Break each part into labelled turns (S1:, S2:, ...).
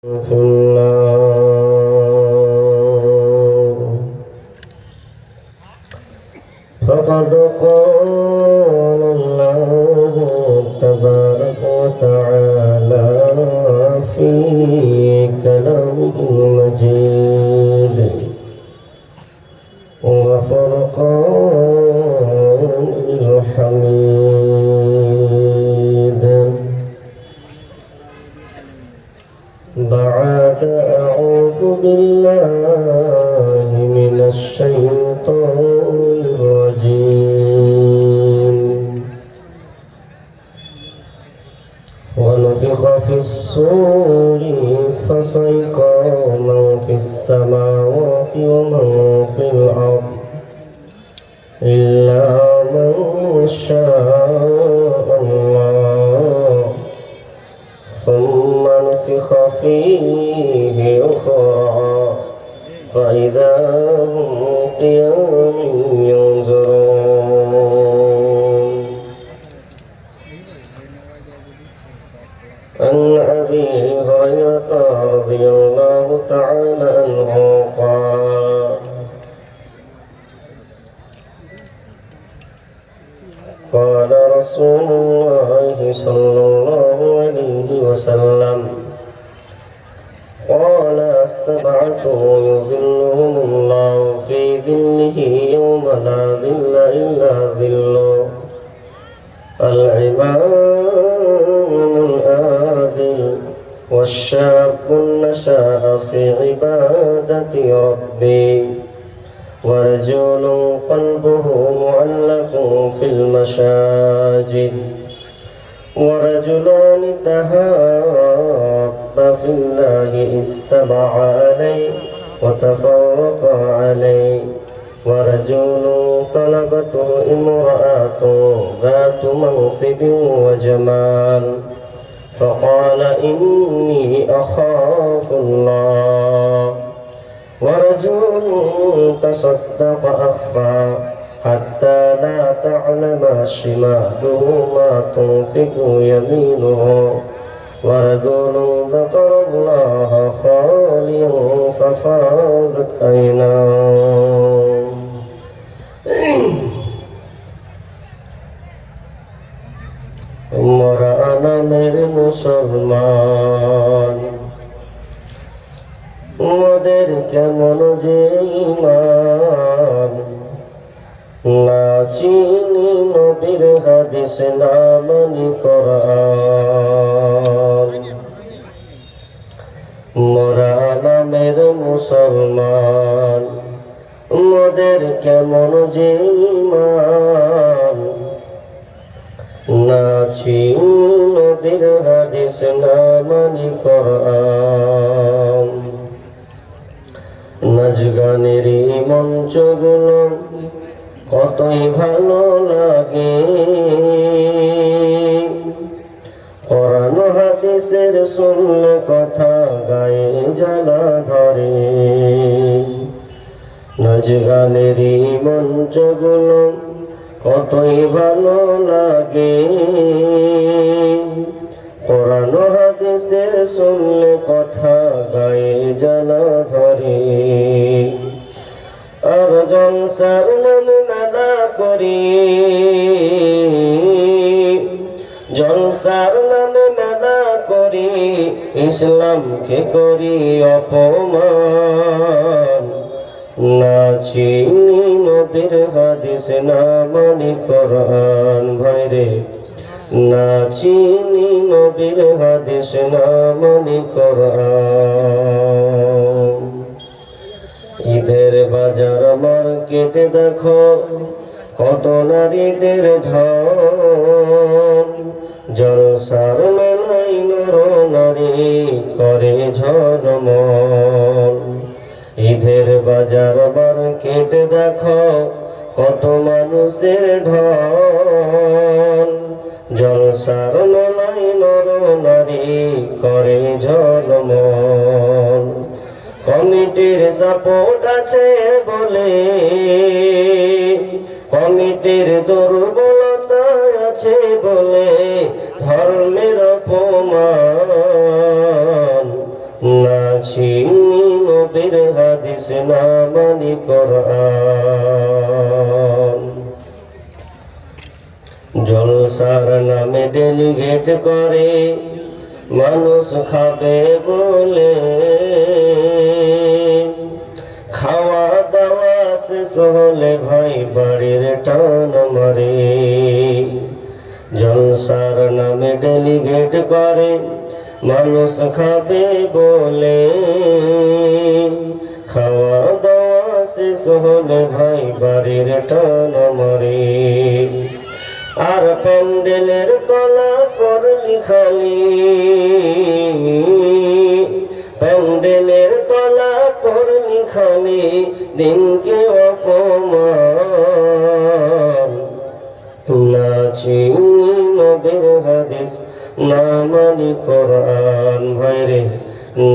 S1: في النار فقد قال الله تبارك وتعالى في كلامه المجيد وفرقان الحميد بعد أعوذ بالله من الشيطان الرجيم ونفخ في الصور فصيق من في السماوات ومن في الأرض إلا من شاء الله ثم نفخ فيه أخرى فإذا هم قيام ينظرون عن أبي هريرة رضي الله تعالى عنه قال رسول الله صلى الله عليه وسلم قال السبعة يظلهم الله في ظله يوم لا ظل إلا ظله العمام العادل والشاب نشأ في عبادة ربه ورجل قلبه معلق في المساجد ورجلان تحابا في الله اجتمعا عليه وتفرقا عليه ورجل طلبته امرأة ذات منصب وجمال فقال إني أخاف الله ورجل تصدق أخفى حتى لا تعلم شماله ما تنفق يمينه ورجل ذكر الله خاليا ففاضت عيناه امرأة মেরে মুসলমান ওদের কেমন যে ঈমান না চিনি নবীর হাদিস না মানি কোরআন মোরা নামের মুসলমান ওদের কেমন যে ঈমান না চিনি নবীর হাদিস না মানি কোরআন নাচ গানের মঞ্চগুলো কতই ভালো লাগে কোরআন হাদিসের শুনলে কথা গায়ে জ্বালা ধরে নাচ গানের মঞ্চগুলো কতই ভালো লাগে কোরআন হাদিসের শুনলে কথা গায়ে জ্বালা ধরে আর জলসার নামে মেলা করি জলসার নামে মেলা করি ইসলামকে করি অপমান না চিনি নবীর হাদিস না মানি কোরআন ভাইরে না চিনি নবীর হাদিস না মানি কোরআন ঈদের বাজার মার্কেটে দেখো কত নারীদের ঢল জলসার মেলায় নর নারী করে ঝলমল ঈদের বাজার মার্কেটে দেখো কত মানুষের ঢল জলসার মেলায় নর নারী করে ঝলমল কমিটির সাপোর্ট আছে বলে কমিটির দুর্বলতা আছে বলে ধর্মের অপমান না চিনি নবীর হাদিস না মানি কোরআন। জলসার নামে ডেলিগেট করে মানুষ খাবে বলে, খাওয়া দাওয়া শেষ হলে ভাই বাড়ির টান মারে। জলসার নামে ডেলিগেট করে মানুষ খাবে বলে, খাওয়া দাওয়া শেষ হলে ভাই বাড়ির টান মারে। আর প্যান্ডেলের তলা করলি খালি, প্যান্ডেলের তলা করলি খালি দিনকে অপমান। না চিনি নবীর হাদিস না মানি কোরআন। ভাইরে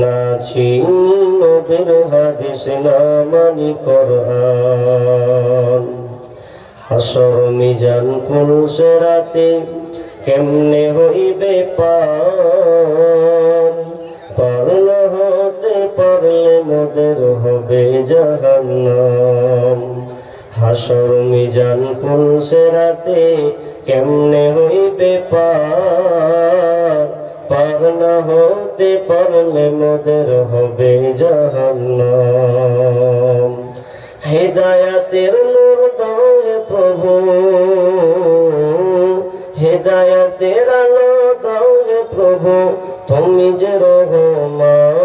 S1: না চিনি নবীর হাদিস না মানি কোরআন। হাসর মিজান পুলসেরাতে কেমনে হইবে পার, পার না হতে পারলে মোদের হবে জাহান্নাম। হাসর মিজান পুলসেরাতে কেমনে হইবে পার, পার না হতে পারলে মোদের হবে জাহান্নাম। হেদায়াতের নূর দাও হে প্রভু, হেদায়াতের আলো দাও হে প্রভু, তুমি যে রহমান।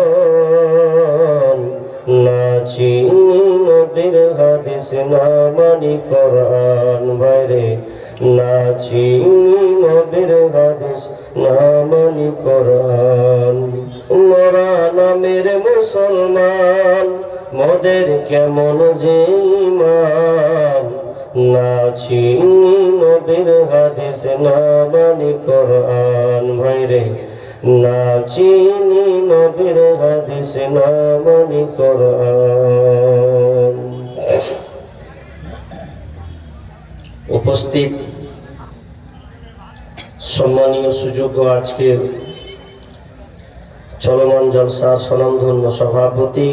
S1: না চিনি নবীর হাদিস না মানি কোরআন। ভাইরে না চিনি নবীর হাদিস না মানি কোরআন। মোরা নামের মুসলমান মোদের কেমন যে ঈমান। না চিনি নবীর হাদিস না মানি কোরআন। ভাইরে না চিনি নবীর হাদিস না মানি কোরআন। উপস্থিত সম্মানীয় সুযোগ্য আজকের চলমান জলসার স্বনামধন্য সভাপতি,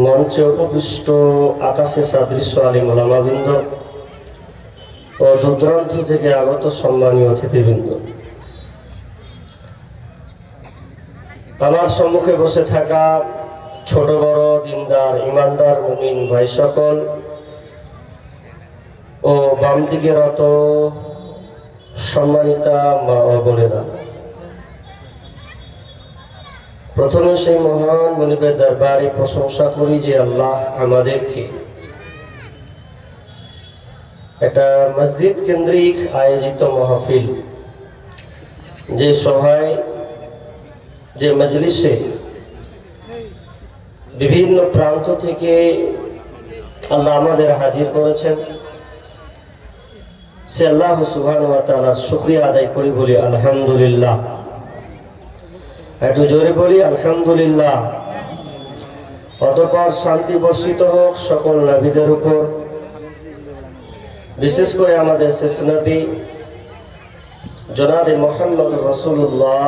S1: মঞ্চে উপবিষ্ট আকাশে সাদৃশ্য আলিম ওলামাবৃন্দ ও দূরদূরান্ত থেকে আগত সম্মানীয় অতিথিবৃন্দ, আমার সম্মুখে বসে থাকা ছোট বড় দিনদার ইমানদার মুমিন ভাই সকল ও বাম দিকে রত সম্মানিতা মা ও বোনেরা, প্রথমে সেই মহান মনিবের দরবারে প্রশংসা করি যে আল্লাহ আমাদেরকে একটা মসজিদ কেন্দ্রিক আয়োজিত মাহফিল, যে সভায় যে মজলিসে বিভিন্ন প্রান্ত থেকে আল্লাহ আমাদের হাজির করেছেন, সে আল্লাহ সুবহানাহু ওয়া তাআলার শুকরিয়া আদায় করি, বলি আলহামদুলিল্লাহ। একটু জোরে বলি আলহামদুলিল্লাহ। অতঃপর শান্তি বর্ষিত হোক সকল নবীদের উপর, বিশেষ করে আমাদের শেষ নবী জনাবে মুহাম্মদ রাসূলুল্লাহ,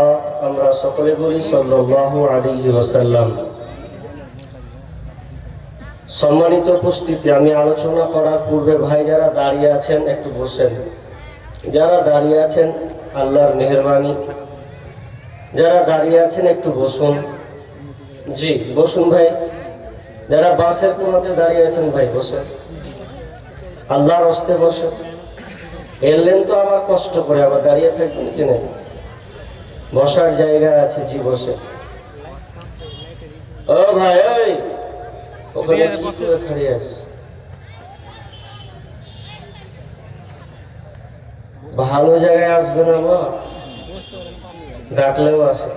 S1: আমরা সকলে বলি সাল্লাল্লাহু আলাইহি ওয়াসাল্লাম। সম্মানিত উপস্থিতি, আমি আলোচনা করার পূর্বে ভাই যারা দাঁড়িয়ে আছেন একটু বসেন। যারা দাঁড়িয়ে আছেন আল্লাহর মেহেরবানি, যারা দাঁড়িয়ে আছেন একটু বসুন। জি বসুন ভাই। যারা বাসের কোনাতে দাঁড়িয়ে আছেন ভাই বসেন, আল্লাহর হস্তে বসেন। এলেন তো আমার কষ্ট করে, আবার দাঁড়িয়ে থাকবেন কিনে, বসার জায়গা আছে। জি বসে। ও ভাই ওই ওখানে কি করে দাঁড়িয়ে আছে? ভালো জায়গায় আসবেন, আমার ডাকলেও আসে।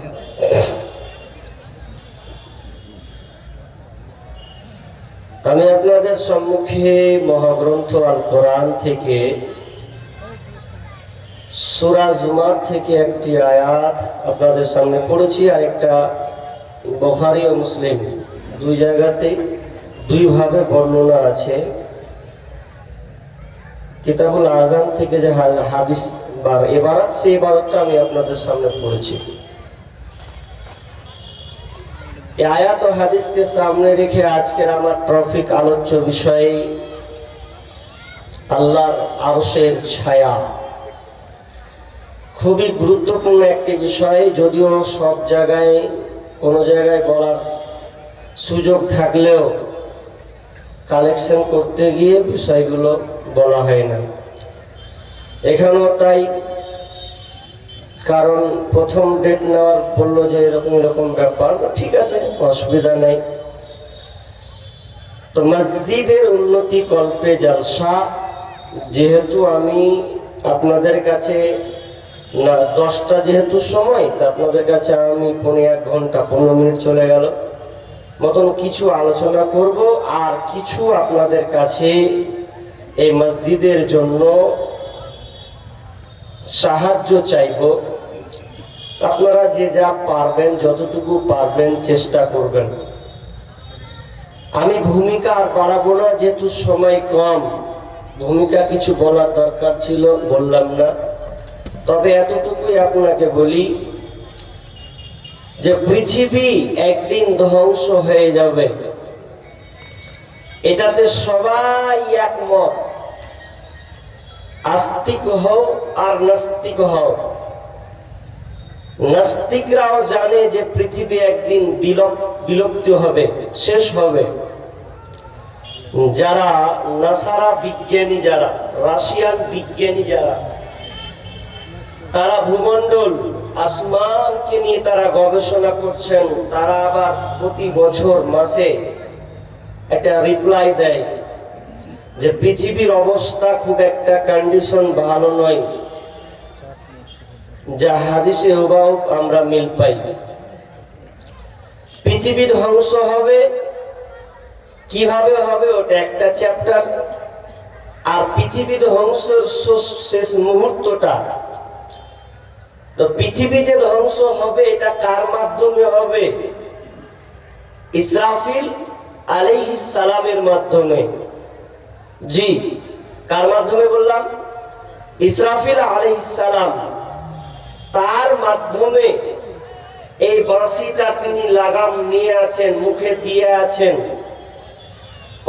S1: আমি আপনাদের সম্মুখে মহাগ্রন্থ আল কোরআন থেকে সূরা জুমার থেকে একটি আয়াত আপনাদের সামনে পড়েছি, আর একটা বুখারী ও মুসলিম দুই জায়গাতেই দুইভাবে বর্ণনা আছে। কিতাবুল আযান থেকে যে হাদিস বার এবারাত, সেই এবারতটা আমি আপনাদের সামনে পড়েছি। এই আয়াত ও হাদিসকে সামনে রেখে আজকের আমার টপিক আলোচ্য বিষয়ে আল্লাহর আরশের ছায়া। খুবই গুরুত্বপূর্ণ একটি বিষয়, যদিও সব জায়গায় কোনো জায়গায় বলার সুযোগ থাকলেও কালেকশন করতে গিয়ে বিষয়গুলো বলা হয় না। এখানেও তাই, কারণ প্রথম ডেট নেওয়ার বললো যে এরকম এরকম ব্যাপার, ঠিক আছে, অসুবিধা নেই। তো মসজিদের উন্নতি কল্পে জালসা, যেহেতু আমি আপনাদের কাছে না 10টা যেহেতু সময়, তা আপনাদের কাছে আমি 1 ঘন্টা 15 মিনিট চলে গেল মতন কিছু আলোচনা করব, আর কিছু আপনাদের কাছে এই মসজিদের জন্য সাহায্য চাইব। আপনারা যে যা পারবেন, যতটুকু পারবেন চেষ্টা করবেন। আমি ভূমিকা আর বাড়াবো না, যেহেতু সময় কম। ভূমিকা কিছু বলার দরকার ছিল, বললাম না। তবে এতটুকুই আপনাকে বলি যে পৃথিবী একদিন ধ্বংস হয়ে যাবে, এটাতে সবাই একমত। আস্তিক হও আর নাস্তিক হও। নাস্তিকরাও জানে যে পৃথিবী একদিন বিলুপ্ত হবে, শেষ হবে। যারা নাসারা বিজ্ঞানী, যারা রাশিয়ান বিজ্ঞানী, যারা তারা ভূমণ্ডল আসমানকে নিয়ে তারা গবেষণা করছেন, তারা আবার প্রতি বছর মাসে একটা রিপ্লাই দেয় যে পৃথিবীর অবস্থা খুব একটা কন্ডিশন ভালো নয়, যা হাদিসে হুবহু আমরা মিল পাই। পৃথিবী ধ্বংস হবে, কিভাবে হবে ওটা একটা চ্যাপ্টার। আর পৃথিবী ধ্বংসের শেষ মুহূর্তটা, তো পৃথিবী যে ধ্বংস হবে এটা কার মাধ্যমে হবে? ইসরাফিল আলাইহিস সালামের মাধ্যমে। জি, কার মাধ্যমে বললাম? ইসরাফিল আলাইহিস সালাম, তার মাধ্যমে এই বাঁশিটা তিনি লাগাম নিয়ে আছেন, মুখে দিয়ে আছেন।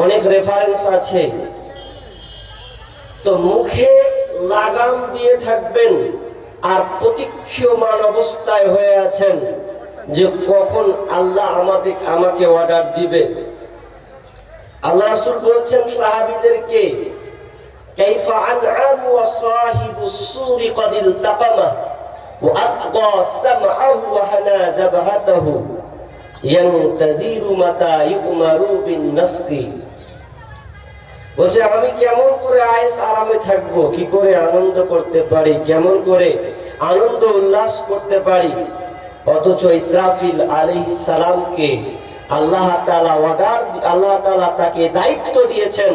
S1: অনেক রেফারেন্স আছে। তো মুখে লাগাম দিয়ে থাকবেন আর প্রতীক্ষমান অবস্থায় হয়ে আছেন যে কখন আল্লাহ আমাকে অর্ডার দিবে। আল্লাহ রাসূল বলছেন সাহাবীদেরকে, কাইফা আনআমু ওয়া সাহিবুস সুরি ক্বাদ ইলতাকামা ওয়া আসগা সামআহু ওয়া হানা জাবহাতাহু ইয়ানতাজিরু মাতা ইউমারু বিন নাফতি। বলছে আমি কেমন করে আয়েশ আরামে থাকবো, কি করে আনন্দ করতে পারি, কেমন করে আনন্দ উল্লাস করতে পারি, অথচ ইসরাফিল আলাইহিস সালামকে আল্লাহ তাআলা তাকে দায়িত্ব দিয়েছেন।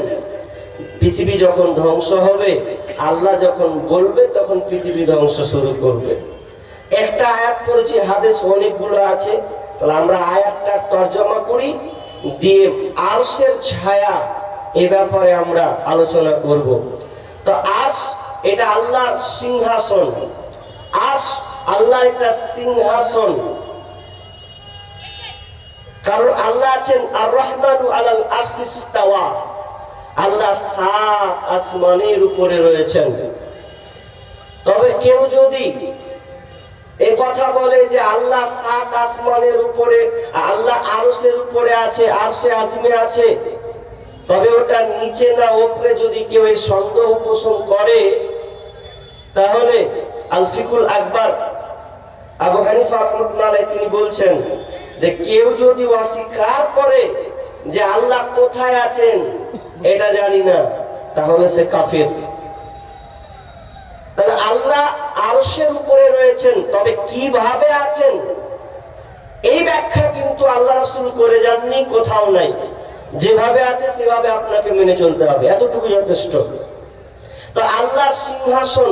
S1: পৃথিবী যখন ধ্বংস হবে, আল্লাহ যখন বলবে তখন পৃথিবী ধ্বংস শুরু করবে। একটা আয়াত পড়েছি, হাদিস অনেকগুলো আছে, তাহলে আমরা আয়াতটার তর্জমা করি, দিয়ে আরশের ছায়া এ ব্যাপারে আমরা আলোচনা করব। তো আরশ এটা আল্লাহর সিংহাসন। আরশ আল্লাহর একটা সিংহাসন, কারণ আল্লাহ আছেন আর রহমানু আলাল আরশি ইস্তাওয়া। আল্লাহ 7 আসমানের উপরে রয়েছেন। তবে কেউ যদি এ কথা বলে যে আল্লাহ 7 আসমানের উপরে, আল্লাহ আরশের উপরে আছে, আরশে আজিমে আছে, তবে ওটা নিচে না উপরে, যদি কেউ এই সন্দেহ পোষণ করে, তাহলে আল ফিকুল আকবর আবু হানিফা রাহমাতুল্লাহ আলাইহি তিনি বলছেন যে কেউ যদি অস্বীকার করে যে আল্লাহ কোথায় আছেন এটা জানি না, তাহলে সে কাফির। তাহলে আল্লাহ আরশের উপরে রয়েছেন, তবে কিভাবে আছেন এই ব্যাখ্যা কিন্তু আল্লাহ রাসূল করে যাননি, কোথাও নাই। যেভাবে আছে সেভাবে আপনাকে মেনে চলতে হবে, এতটুকু যথেষ্ট। তো আল্লাহর সিংহাসন,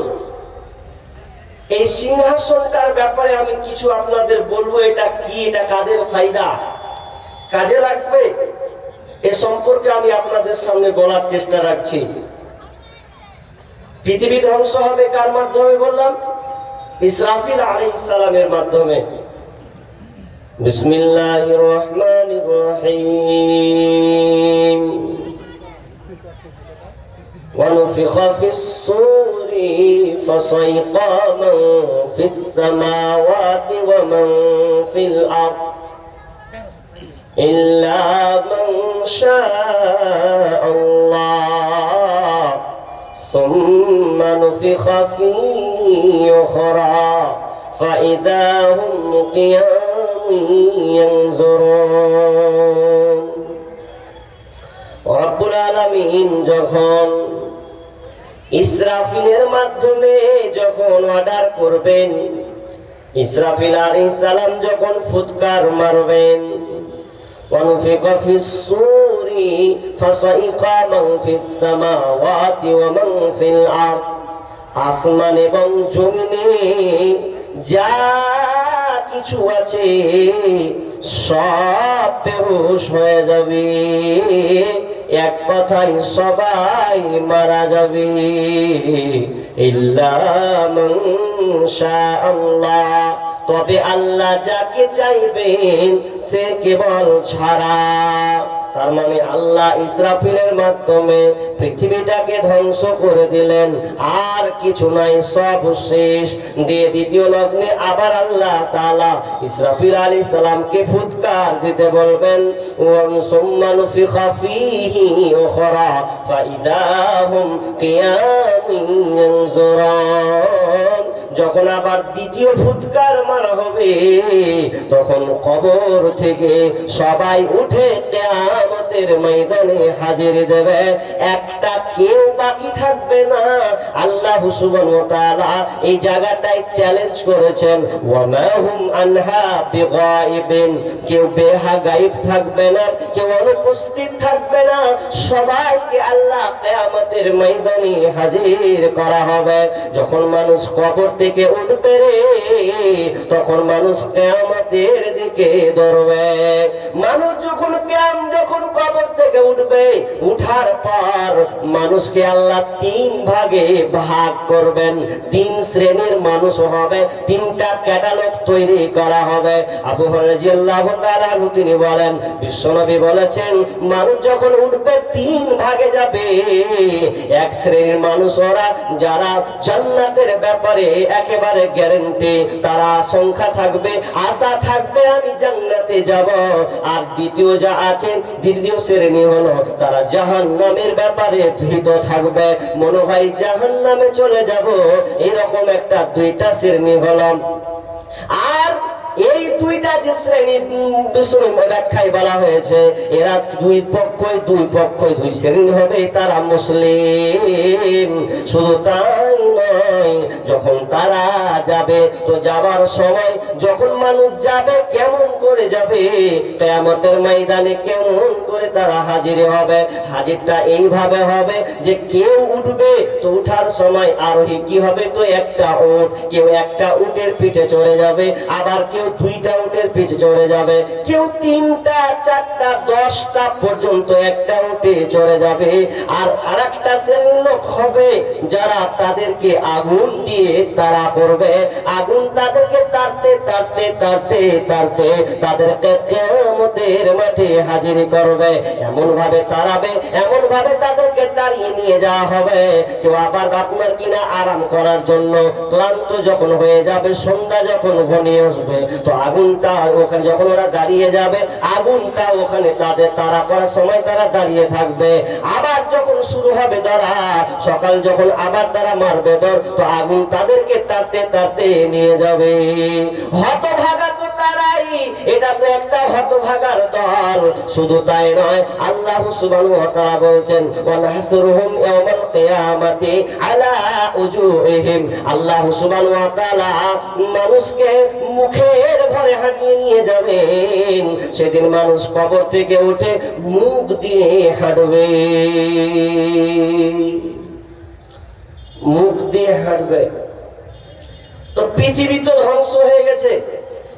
S1: এই সিংহাসনটার ব্যাপারে আমি কিছু আপনাদের বলবো। এটা কি, এটা কাদের ফায়দা, কাজে লাগবে, এ সম্পর্কে আমি আপনাদের সামনে বলার চেষ্টা রাখছি। পৃথিবী ধ্বংস হবে কার মাধ্যমে বললাম? ইসরাফিল আলাইহিস সালামের মাধ্যমে। بسم الله الرحمن الرحيم ونفخ في الصور فصيق من في السماوات ومن في الأرض إلا من شاء الله ثم نفخ فيه أخرى فإذا هم قيام ينظرون رب العالمين যখন ইসরাফিলের মাধ্যমে যখন অর্ডার করবেন, ইসরাফিল আলাইহিস সালাম যখন ফুৎকার মারবেন, ونفخ في الصور فصعق من في السماوات ومن في الأرض আসমান এবং জমিনে যা কিছু আছে সব বেহুশ হয়ে যাবে, এক কথায় সবাই মারা যাবে। ইল্লা মান শাআল্লাহ, তবে আল্লাহ যাকে চাইবেন সে কেবল ছাড়া। তার মানে আল্লাহ ইসরাফিলের মাধ্যমে পৃথিবীটাকে ধ্বংস করে দিলেন, আর কিছু নাই, সব শেষ দিয়ে দ্বিতীয় লগ্নে আবার আল্লাহ তাআলা ইসরাফিল আলাইহিস সালামকে ফুৎকার দিতে বলবেন। সুম্মা নুফিখা ফীহি উখরা ফাইদা হুম কিয়ামুন ইয়ানজুরুন, যখন আবার দ্বিতীয় ফুৎকার মারা হবে তখন কবর থেকে সবাই উঠে কিয়ামতের ময়দানে হাজির দেবে, একটা কেউ বাকি থাকবে না। আল্লাহ সুবহানাহু ওয়া তাআলা এই জায়গাটায় চ্যালেঞ্জ করেছেন, ওয়া মা হুম আনহা বিগাইবিন, কেউ বেহাগাইব থাকবে না, কেউ অনুপস্থিত থাকবে না, সবাইকে আল্লাহ কিয়ামতের ময়দানে হাজির করা হবে। যখন মানুষ কবর থেকে উঠবে রে, তখন মানুষ কিয়ামতের দিকে দৌড়বে। মানুষ যখন কবর থেকে উঠবে, উঠার পর মানুষকে আল্লাহ তিন ভাগে ভাগ করবেন, তিন শ্রেণীর মানুষ হবে, তিনটা ক্যাটালগ তৈরি করা হবে। আবু হুরায়রা রাদিয়াল্লাহু তাআলা তিনি বলেন, বিশ্বনবী বলেছেন, মানুষ যখন উঠবে তিন ভাগে যাবে। এক শ্রেণীর মানুষ ওরা যারা জান্নাতের ব্যাপারে একেবারে গ্যারান্টি, তারা সংখ্যা থাকবে, আশা থাকবে আমি জান্নাতে যাব। আর দ্বিতীয় যা আছে, দ্বিতীয় শ্রেণী হলো তারা জাহান্নামের ব্যাপারে ভীত থাকবে, মনে হয় জাহান্নামে চলে যাব, এরকম একটা দুইটা শ্রেণী হলো। আর এই দুইটা যে শ্রেণী ব্যাখ্যায় বলা হয়েছে, এরা দুই পক্ষই দুই শ্রেণী হবে, তারা মুসলিম। শুধু তাই নয়, যখন তারা যাবে তো যাবার সময় যখন মানুষ যাবে কেমন করে যাবে, কিয়ামতের ময়দানে কেমন করে তারা হাজির হবে। হাজিরটা এইভাবে হবে যে কেউ উঠবে তো উঠার সময় আরোহী কি হবে, তো একটা উট, কেউ একটা উটের পিঠে চড়ে যাবে, আবার কেউ দুইটা উটের পিঠে চড়ে যাবে, কেউ তিনটা চারটা 10টা পর্যন্ত একটা উটে চড়ে যাবে। আর আরেকটা শ্রেণীর লোক হবে যারা তাদেরকে আগুন দিয়ে তাড়া করবে, আগুন তাদেরকে তাড়তে তাড়তে তাড়তে তাড়তে তাদেরকে কিয়ামতের মাঠে হাজির করবে, এমন ভাবে তাড়াবে, এমন ভাবে তাদেরকে তাড়িয়ে নিয়ে যাওয়া হবে। কেউ আবার আপনার কিনা আরাম করার জন্য ক্লান্ত যখন হয়ে যাবে, সন্ধ্যা যখন ঘনিয়ে আসবে, তো আগুনটা ওখানে যখন ওরা দাঁড়িয়ে যাবে, আগুনটা ওখানে তাদের তাড়া করার সময় তারা দাঁড়িয়ে থাকবে। আবার যখন শুরু হবে ধরা, সকাল যখন আবার তারা মারবে ধর, তো আগুন তাদেরকে তাড়তে তাড়তে নিয়ে যাবে। হতভাগা তো তারাই, এটা তো একটা হতভাগার দল। শুধু তাই নয়, আল্লাহ সুবহানাহু ওয়া তাআলা বলছেন, ওয়া নাহসুরুহুম ইয়াওমাল কিয়ামাতি আলা উজুহিহিম, আল্লাহ সুবহানাহু ওয়া তাআলা মানুষকে মুখের ভরে হাঁটিয়ে নিয়ে যাবেন। সেদিন মানুষ কবর থেকে উঠে মুখ দিয়ে হাঁটবে, মুখ দিয়ে হাঁটবে। তো পৃথিবী তো ধ্বংস হয়ে গেছে,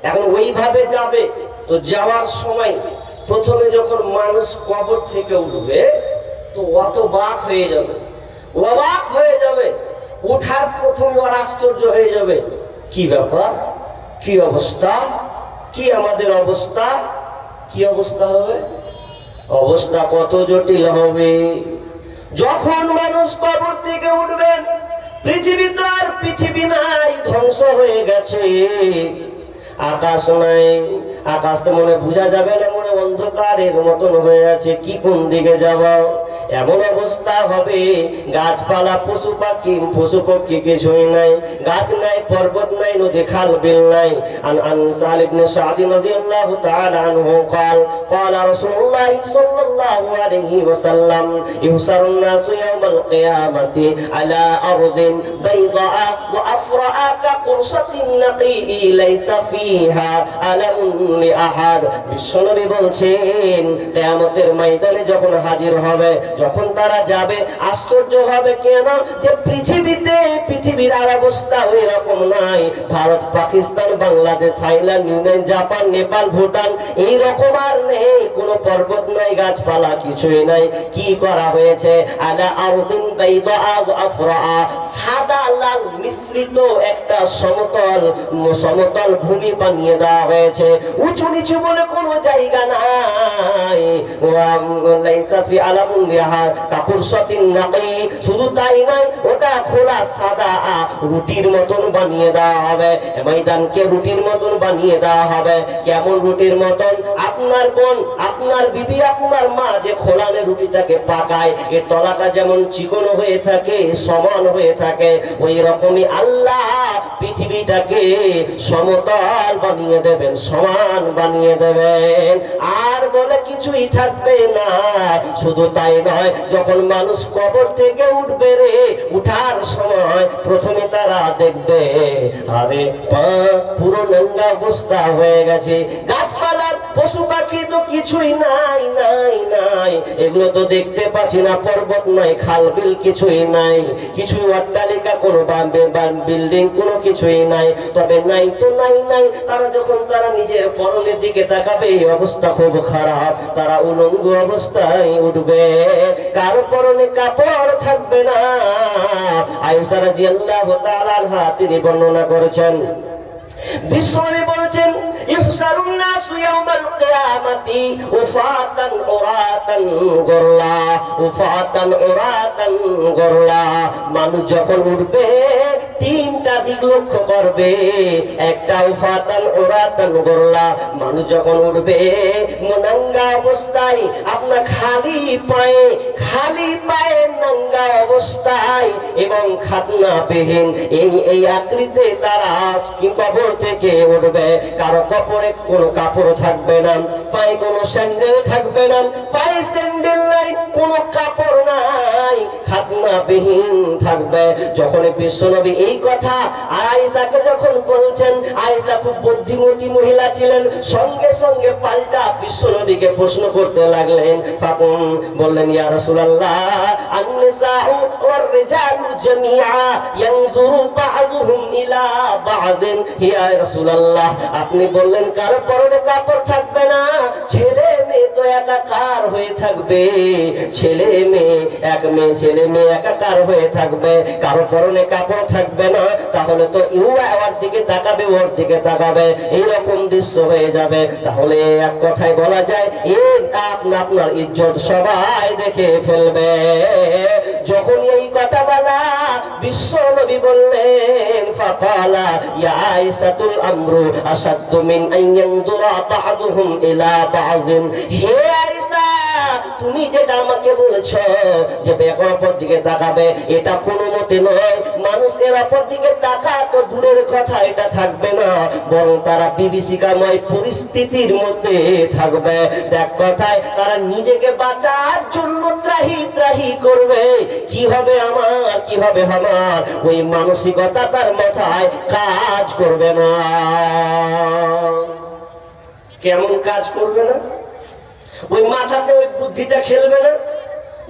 S1: এখন ওইভাবে যাবে। তো যাওয়ার সময় প্রথমে যখন মানুষ কবর থেকে উঠবে তো অবাক হয়ে যাবে, অবাক হয়ে যাবে। উঠার প্রথমে ওর আশ্চর্য হয়ে যাবে, কি ব্যাপার, কি অবস্থা, কি আমাদের অবস্থা, কি অবস্থা হবে? অবস্থা কত জটিল হবে। যখন মানুষ কবর থেকে উঠবেন, পৃথিবী তো আর পৃথিবী নাই, ধ্বংস হয়ে গেছে। আকাশ নাই, আকাশ তো মনে বোঝা যাবে না, মনে অন্ধকারের মতন হয়ে আছে, কি কোন দিকে যাব। এমন অবস্থা হবে, গাছপালা পশু পক্ষী কিছুই নাই, গাছ নাই, পর্বত নাই, নদী খাল বিল নাই। আন সাল ইবনে সাদ রাদিয়াল্লাহু তাআলা আনহু قال قال رسول الله صلى الله عليه وسلم يحشر الناس يوم القيامة على أرض بيضاء وأفرأ كقرصة النقي ليس فيها ألم لأحد। বিশ্বনবী বলছেন কিয়ামতের ময়দানে যখন হাজির হবে, যখন তারা যাবে, আশ্চর্য হবে কেন যে পৃথিবীর আর অবস্থা ওই রকম নাই। Bharat, Pakistan, Bangladesh, Thailand, Ukraine, Japan, Nepal, Bhutan এই রকম আর নেই, কোনো পর্বত নাই, গাছপালা কিছুই নাই। কি করা হয়েছে? আলা আরদিন বাইদা ওয়া আফরা, সাদা লাল মিশ্রিত একটা সমতল ভূমি বানিয়ে দেওয়া হয়েছে। উঁচু নিচু বলে কোনো জায়গা নাই। লাইসা ফি আলামুন লিহা কাকুরসাতিন নাকি, শুধু তাই নয়, ওটা খোলা সাদা রুটির মতন বানিয়ে দেওয়া হবে। ময়দানকে রুটির মতন বানিয়ে দেওয়া হবে। কেমন রুটির মতন? আপনার বোন, আপনার বিবি, আপনার মা যে খোলানে রুটিটাকে পাকায়, এর তলাটা যেমন চিকন হয়ে থাকে, সমান হয়ে থাকে, ওই রকমই আল্লাহ পৃথিবীটাকে সমতল বানিয়ে দেবেন, সমান বানিয়ে দেবেন। আর বলে কিছুই থাকবে না। শুধু তাই নয়, যখন মানুষ কবর থেকে উঠবে রে, উঠার সময় প্রথমে তারা দেখবে আরে পা পুরো নোংরা অবস্থা হয়ে গেছে, গাছপালা পশু পাখি তো কিছুই নাই, এগুলো তো দেখতে পাচ্ছি না, পর্বত নাই, খাল বিল কিছুই নাই, কিছুই অট্টালিকা, কোনো বিল্ডিং কোনো কিছুই নাই। তবে নাই তো নাই। তারা নিজের পরনের দিকে তাকাবে, এই অবস্থা খুব খারাপ, তারা উলঙ্গ অবস্থায় উঠবে, কারো পরনে কাপড় থাকবে না। আয়েশা রাদিয়াল্লাহু তাআলা আনহা তিনি বর্ণনা করেছেন, বিশ্বনবী বলছেন ইহসারুন নাসু ইয়াউমাল কিয়ামাতি উফাতান উরাতান গুরলা। মানুষ যখন উঠবে তিনটা দিক লক্ষ্য করবে। একটা উফাতান উরাতান গুরলা, মানুষ যখন উঠবে নাঙ্গা অবস্থায়, আপনার খালি পায়ে নাঙ্গা অবস্থায় এবং খাদনাবিহীন এই আকৃতিতে তারা কবর থেকে উঠবে। কারো কপরে কোনো কাপড় থাকবে না, পায়ে কোনো স্যান্ডেল থাকবে না, পায়ে স্যান্ডেল নাই, কোনো কাপড় নাই, খাদনাবিহীন থাকবে। যখন বিশ্বনবী এই কথা আয়েশাকে যখন বলছেন, আয়েশা খুব বুদ্ধিমতী মহিলা ছিলেন, সঙ্গে সঙ্গে পাল্টা বিশ্বনবীকে প্রশ্ন করতে লাগলেন। বললেন ইয়া রাসূলুল্লাহ, আন-নিসাউ ওয়ার রিজালু জামিআ ইয়ানজুরু বা'দুহুম ইলা বা'দিন। ইয়া রাসূলুল্লাহ, আপনি বললেন কারো পরনে কাপড় থাকবে না, ছেলে মেয়ে তো একাকার হয়ে থাকবে, ছেলে মেয়ে একাকার হয়ে থাকবে, কারো পরনে কাপড় থাকবে না, তাহলে তো ওর দিকে তাকাবে, ওর দিকে তাকাবে, এইরকম দৃশ্য হয়ে যাবে। তাহলে এক কথায় বলা যায়, আপনার ইজ্জত সবাই দেখে ফেলবে। যখন এই কথা বলা বিশ্বনবী বললেন, ফাকালা ইয়া আয়েশাতুল আমরু আশাদ্দু মিন আন ইয়ানজুরা বা'দুহুম ইলা বা'যিন। হে আয়েশা, তুমি যেটা আমাকে বলেছো যে বেকর অপর দিকে তাকাবে, এটা কোনো মতে নয়। মানুষ এর অপর দিকে তাকা তো দূরের কথা, এটা থাকবে না, বরং তারা বিভীষিকাময় পরিস্থিতির মধ্যে থাকবে। এক কথায় তারা নিজেকে বাঁচার জন্য ত্রাহি করবে, কি হবে আমার, ওই মানসিকতা তার মাথায় কাজ করবে না। কেমন কাজ করবে না? ওই মাথাতে ওই বুদ্ধিটা খেলবে না।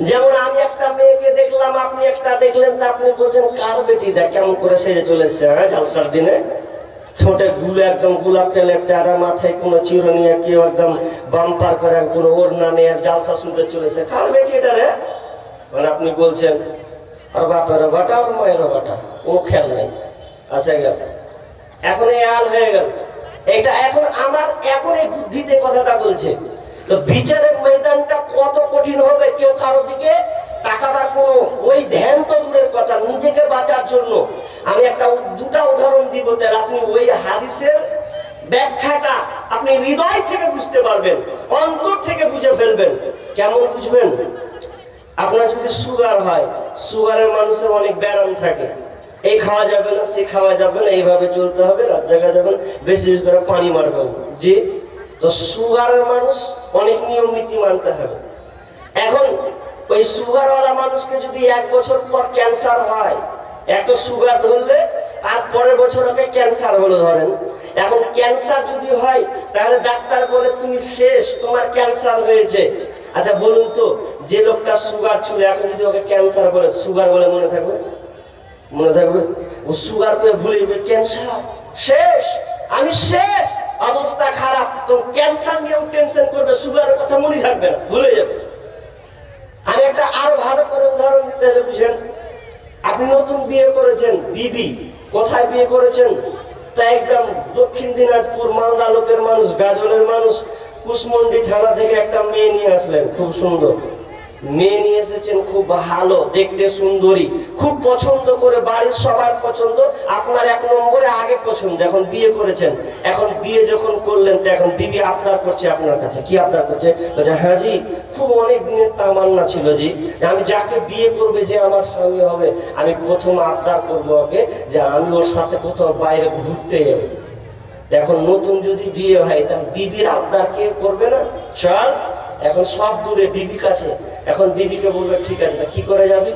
S1: যেমন আমি একটা মেয়েকে দেখলাম, আপনি একটা দেখলেন, তা আপনি বলছেন কার বেটি, দেখ কেমন করে সেজে চলেছে, হ্যাঁ জালসার দিনে, ঠোঁটে গুলো একদম গোলাপ তেল একটা, আর মাথায় কোনো চিরুনি, কেউ একদম বাম্পার করে কোনো ওড়না নিয়ে জালসা শুনতে চলেছে, কার বেটি এটা রে? মানে আপনি বলছেন আর বাপেরও বাটা আর মায়েরও বাটা, ও খেয়াল নাই। আচ্ছা গেল, এখন এই আল হয়ে গেল, এটা এখন আমার এখন এই বুদ্ধিতে কথাটা বলছে। তো বিচারের ময়দানটা কত কঠিন হবে, কেউ কারো দিকে তাকাবার কোনো ওই ধ্যান তো দূরের কথা, নিজেকে বাঁচার জন্য আমি একটা দুটা উদাহরণ দিব, তাহলে আপনি ওই হাদিসের ব্যাখ্যাটা আপনি হৃদয় থেকে বুঝতে পারবেন, অন্তর থেকে বুঝে ফেলবেন। কেমন বুঝবেন? আপনার যদি সুগার হয়, সুগারের মানুষের অনেক ব্যায়াম থাকে, এই খাওয়া যাবে না, সে খাওয়া যাবে না, এইভাবে চলতে হবে, রাত জায়গা যাবে না, বেশি বেশি করে পানি মারবে। জি, তো সুগারের মানুষ অনেক নিয়ম নীতি মানতে হবে। এখন ওই সুগারওয়ালা মানুষকে যদি 1 বছর পর ক্যান্সার হয়, এত সুগার ধরলে তারপরের বছর ওকে ক্যান্সার হলো ধরেন, এখন ক্যান্সার যদি হয় তাহলে ডাক্তার বলে তুমি শেষ, তোমার ক্যান্সার হয়েছে। আচ্ছা বলুন তো, যে লোকটা সুগার ছিল এখন যদি ওকে ক্যান্সার বলে, সুগার বলে মনে থাকবে? মনে থাকবে? ও সুগার করে ভুলে যাবে, ক্যান্সার শেষ, আমি শেষ, অবস্থা খারাপ। তো ক্যান্সার নিয়েও টেনশন করবে, সুগারের কথা মনে থাকবে না, ভুলে যাবে। আমি একটা আরো ভালো করে উদাহরণ দিতে হলে বুঝেন, আপনি নতুন বিয়ে করেছেন, বিবি কোথায় বিয়ে করেছেন? তা একদম দক্ষিণ দিনাজপুর মালদা লোকের মানুষ, গাজলের মানুষ, কুশমন্ডি থানা থেকে একটা মেয়ে নিয়ে আসলেন, খুব সুন্দর মেয়ে নিয়ে এসেছেন, খুব ভালো দেখতে, সুন্দরী, খুব পছন্দ করে, বাড়ির সবার পছন্দ, আপনার 1 নম্বরে আগে পছন্দ। এখন বিয়ে করেছেন, এখন বিয়ে যখন করলেন তো এখন বিবি আবদার করছে আপনার কাছে। কি আবদার করছে? বলছে হ্যাঁ জি, খুব অনেক দিনের তামান্না ছিল জি, আমি যাকে বিয়ে করবে যে আমার সঙ্গে হবে, আমি প্রথম আবদার করবো ওকে যে আমি ওর সাথে কোথাও বাইরে ঘুরতে যাবো। এখন নতুন যদি বিয়ে হয় তাহলে বিবির আবদার কে করবে না? চল, এখন সব দূরে বিবি কাছে, এখন বিবিকে বলবে ঠিক আছে, কি করে যাবি?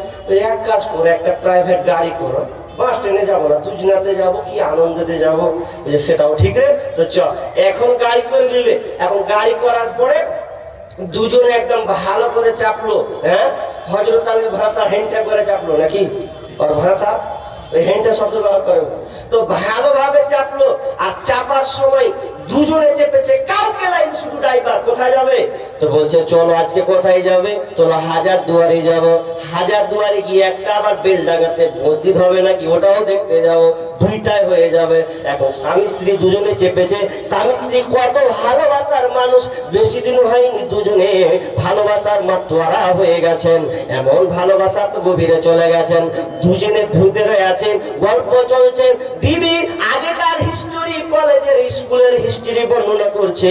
S1: এক কাজ করো, একটা প্রাইভেট গাড়ি করো, বাস ট্রেনে যাবো না, দুজনাতে যাবো, কি আনন্দতে যাবো, সেটাও ঠিক রে, তো চল। এখন গাড়ি করে নিলে, এখন গাড়ি করার পরে দুজনে একদম ভালো করে চাপলো, হ্যাঁ, হযরত আলীর ভাষা হেন্টা করে চাপলো, নাকি ওর ভাষা ওই হেন্টা শব্দ ব্যবহার করে, তো ভালোভাবে চাপলো। আর চাপার সময় দুজনে চেপেছে, কাউকে লাইন, শুধু ড্রাইভার কোথায় যাবে? তো বলছে চলো আজকে কোথায় যাবে? চলো হাজারদুয়ারি যাব। হাজারদুয়ারি গিয়ে একটা আবার বেলডাঙ্গাতে মসজিদ হবে নাকি, ওটাও দেখতে যাব, দুইটাই হয়ে যাবে। এখন স্বামী স্ত্রী দুজনে চেপেছে, স্বামী স্ত্রী কত ভালোবাসার মানুষ, বেশি দিন হয়নি দুজনে ভালোবাসার মাতোয়ারা হয়ে গেছেন, এমন ভালোবাসা তো গভীরে চলে গেছেন, দুজনে ধুতে আছেন, গল্প চলছে, বিবি আগেকার হিস্টোরি, কলেজের স্কুলের হিস্ট্রি বর্ণনা করছে,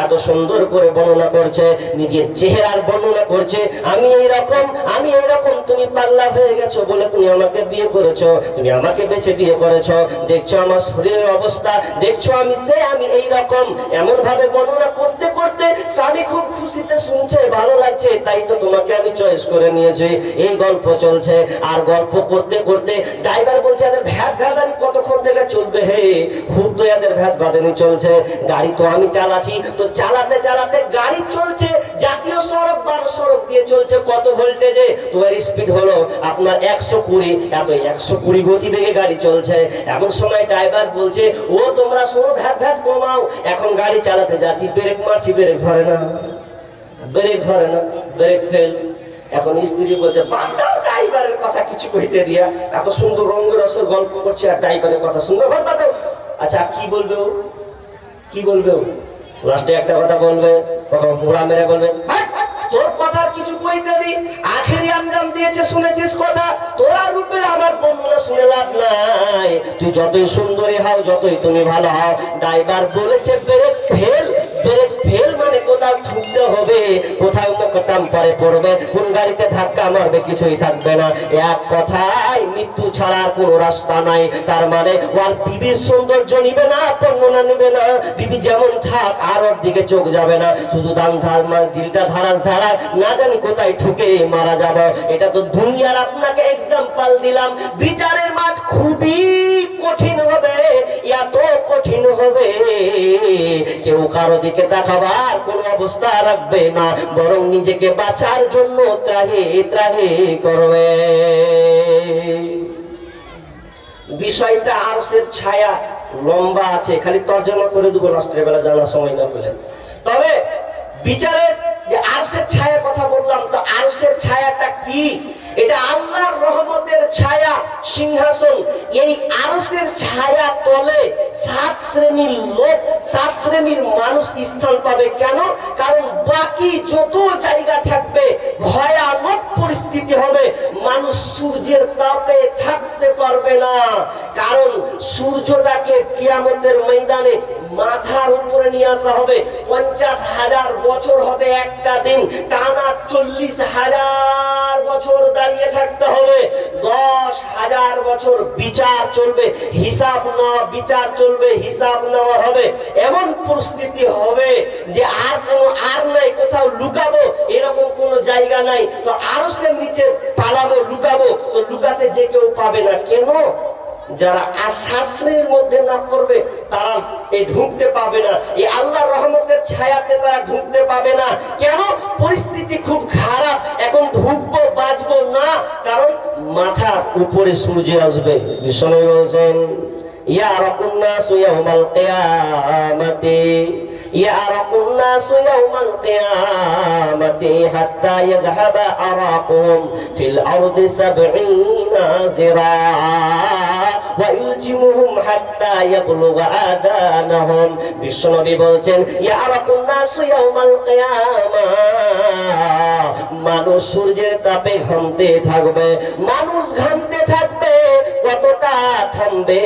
S1: এত সুন্দর করে বর্ণনা করছে, নিজের চেহারার বর্ণনা করছে, আমি এইরকম, তুমি পাগলা হয়ে গেছো বলে তুমি আমাকে বিয়ে করেছো, তুমি আমাকে বেছে বিয়ে করেছো, দেখছো আমার শরীরের অবস্থা, দেখছো আমি এইরকম, এমন ভাবে বর্ণনা করতে করতে স্বামী খুব খুশিতে শুনছে, ভালো লাগছে, তাই তো তোমাকে আমি চয়েস করে নিয়েছি। এই গল্প চলছে, আর গল্প করতে করতে ড্রাইভার বলছে এদের ভ্যাট ভ্যাদানি কতক্ষণ থেকে চলবে, হে খুব তো এদের ভ্যাট বাদানি চলছে, গাড়ি তো আমি চালাচ্ছি, তো চালাতে চালাতে গাড়ি চলছে জাতীয় সড়ক, 12 সড়ক দিয়ে চলছে, কত ভোল্টেজে, তোমার স্পিড হলো আপনার 120, এত 120 গতিবেগে গাড়ি চলছে। এমন সময় ড্রাইভার বলছে ও তোমরা শোনো, ভ্যাট ভ্যাট কমাও, এখন গাড়ি চালাতে যাচ্ছি, ব্রেক মারছি, ব্রেক ধরে না, ব্রেক ফেল। এখন স্ত্রী বলছে বাদ দাও, ড্রাইভারের কথা কিছু কইতে দিয়া, এত সুন্দর রঙ্গরসের গল্প করছে আর ড্রাইভারের কথা শুনবে, বাদ দাও। আচ্ছা কি বলবে ও, কি বলবে ও? লাস্টে একটা কথা বলবে, তখন হুড়া মেরে বলবে তোর কথার কিছু কইতে দি, আখেরি আঞ্জাম দিয়েছে শুনেছিস কথা, তোরা রূপের আমার বর্ণনা শুনে লাভ নাই, তুই যতই সুন্দরী হও, যতই তুমি ভালো হও, ড্রাইভার বলেছে ব্রেক ফেল, ব্রেক ফেল মানে কোথাও ঠুকতে হবে, কোথাও মোকটাম পরে পড়বে, কোন গাড়িতে ধাক্কা মারবে, কিছুই থাকবে না, এক কথায় মৃত্যু ছাড়া আর কোনো রাস্তা নাই। তার মানে ওর বিবির সৌন্দর্য নিবে না, বর্ণনা নিবে না, বিবি যেমন থাক আর ওর দিকে চোখ যাবে না, শুধু দাম ধার, দিলটা ধারাস ধারা, না জানি কোথায় ঠুকে মারা যাব। এটা তো দুনিয়ার আপনাকে এক্সাম্পল দিলাম, বিচারের মাঠ খুবই কঠিন হবে, এত কঠিন হবে কেউ কারো দিকে তাকাবার কোন অবস্থা রাখবে না, বরং নিজেকে বাঁচার জন্য ত্রাহি ত্রাহি করবে। বিষয়টা আরশের ছায়া লম্বা আছে, খালি তর্জমা করে দেবো রাষ্ট্রের বেলা, জানা সময় না পেলে। তবে বিচারের যে আরশের ছায়ার কথা বললাম, তো আরশের ছায়াটা কি, এটা আল্লাহর রহমতের ছায়া সিংহাসন। এই আরশের ছায়া তলে 7 শ্রেণীর লোক, 7 শ্রেণীর মানুষ স্থান পাবে। কেন? কারণ বাকি যত জায়গা থাকবে ভয়ানক পরিস্থিতি হবে, মানুষ সূর্যের তাপে থাকতে পারবে না। কারণ সূর্যটাকে কিয়ামতের ময়দানে মাথার উপরে নিয়ে আসা হবে। 50,000 বছর হবে একটা দিন, টানা 40,000 বছর দাঁড়িয়ে থাকতে হবে। 10,000 বছর বিচার চলবে, হিসাব নেওয়া, বিচার চলবে, হিসাব নেওয়া হবে। এমন পরিস্থিতি হবে যে আর নাই কোথাও লুকাবো, এরকম কোনো জায়গা নাই। তো আরশের নিচে পালাবো, লুকাবো, তো লুকাতে যে কেউ পাবে না। কেন? যারা শাস্ত্রের মধ্যে না পড়বে তারা ঢুকতে পাবে না, এই আল্লাহর রহমতের ছায়াতে তারা ঢুকতে পাবে না। কেন? পরিস্থিতি খুব খারাপ, এখন ঢুকবো বাঁচবো না, কারণ মাথার উপরে সূর্য আসবে। বিষ্ণু বলছেন ইয়ারাকুন নাসু ইয়াউমাল কিয়ামাতি, ইয়ারাকুন নাসু ইয়াউমাল কিয়ামাতি হাত্তা ইয়াযহাবা আরাকুম ফিল আরদি 70 যিরা ওয়া ইলজিমুহুম হাত্তা ইয়াবলুগা আদানাহুম। বিশ্বনবী বলছেন ইয়ারাকুন নাসু ইয়াউমাল কিয়ামা, মানুষ সূর্যের তাপে ঘামতে থাকবে, মানুষ ঘামতে থাকবে। কতটা থামবে?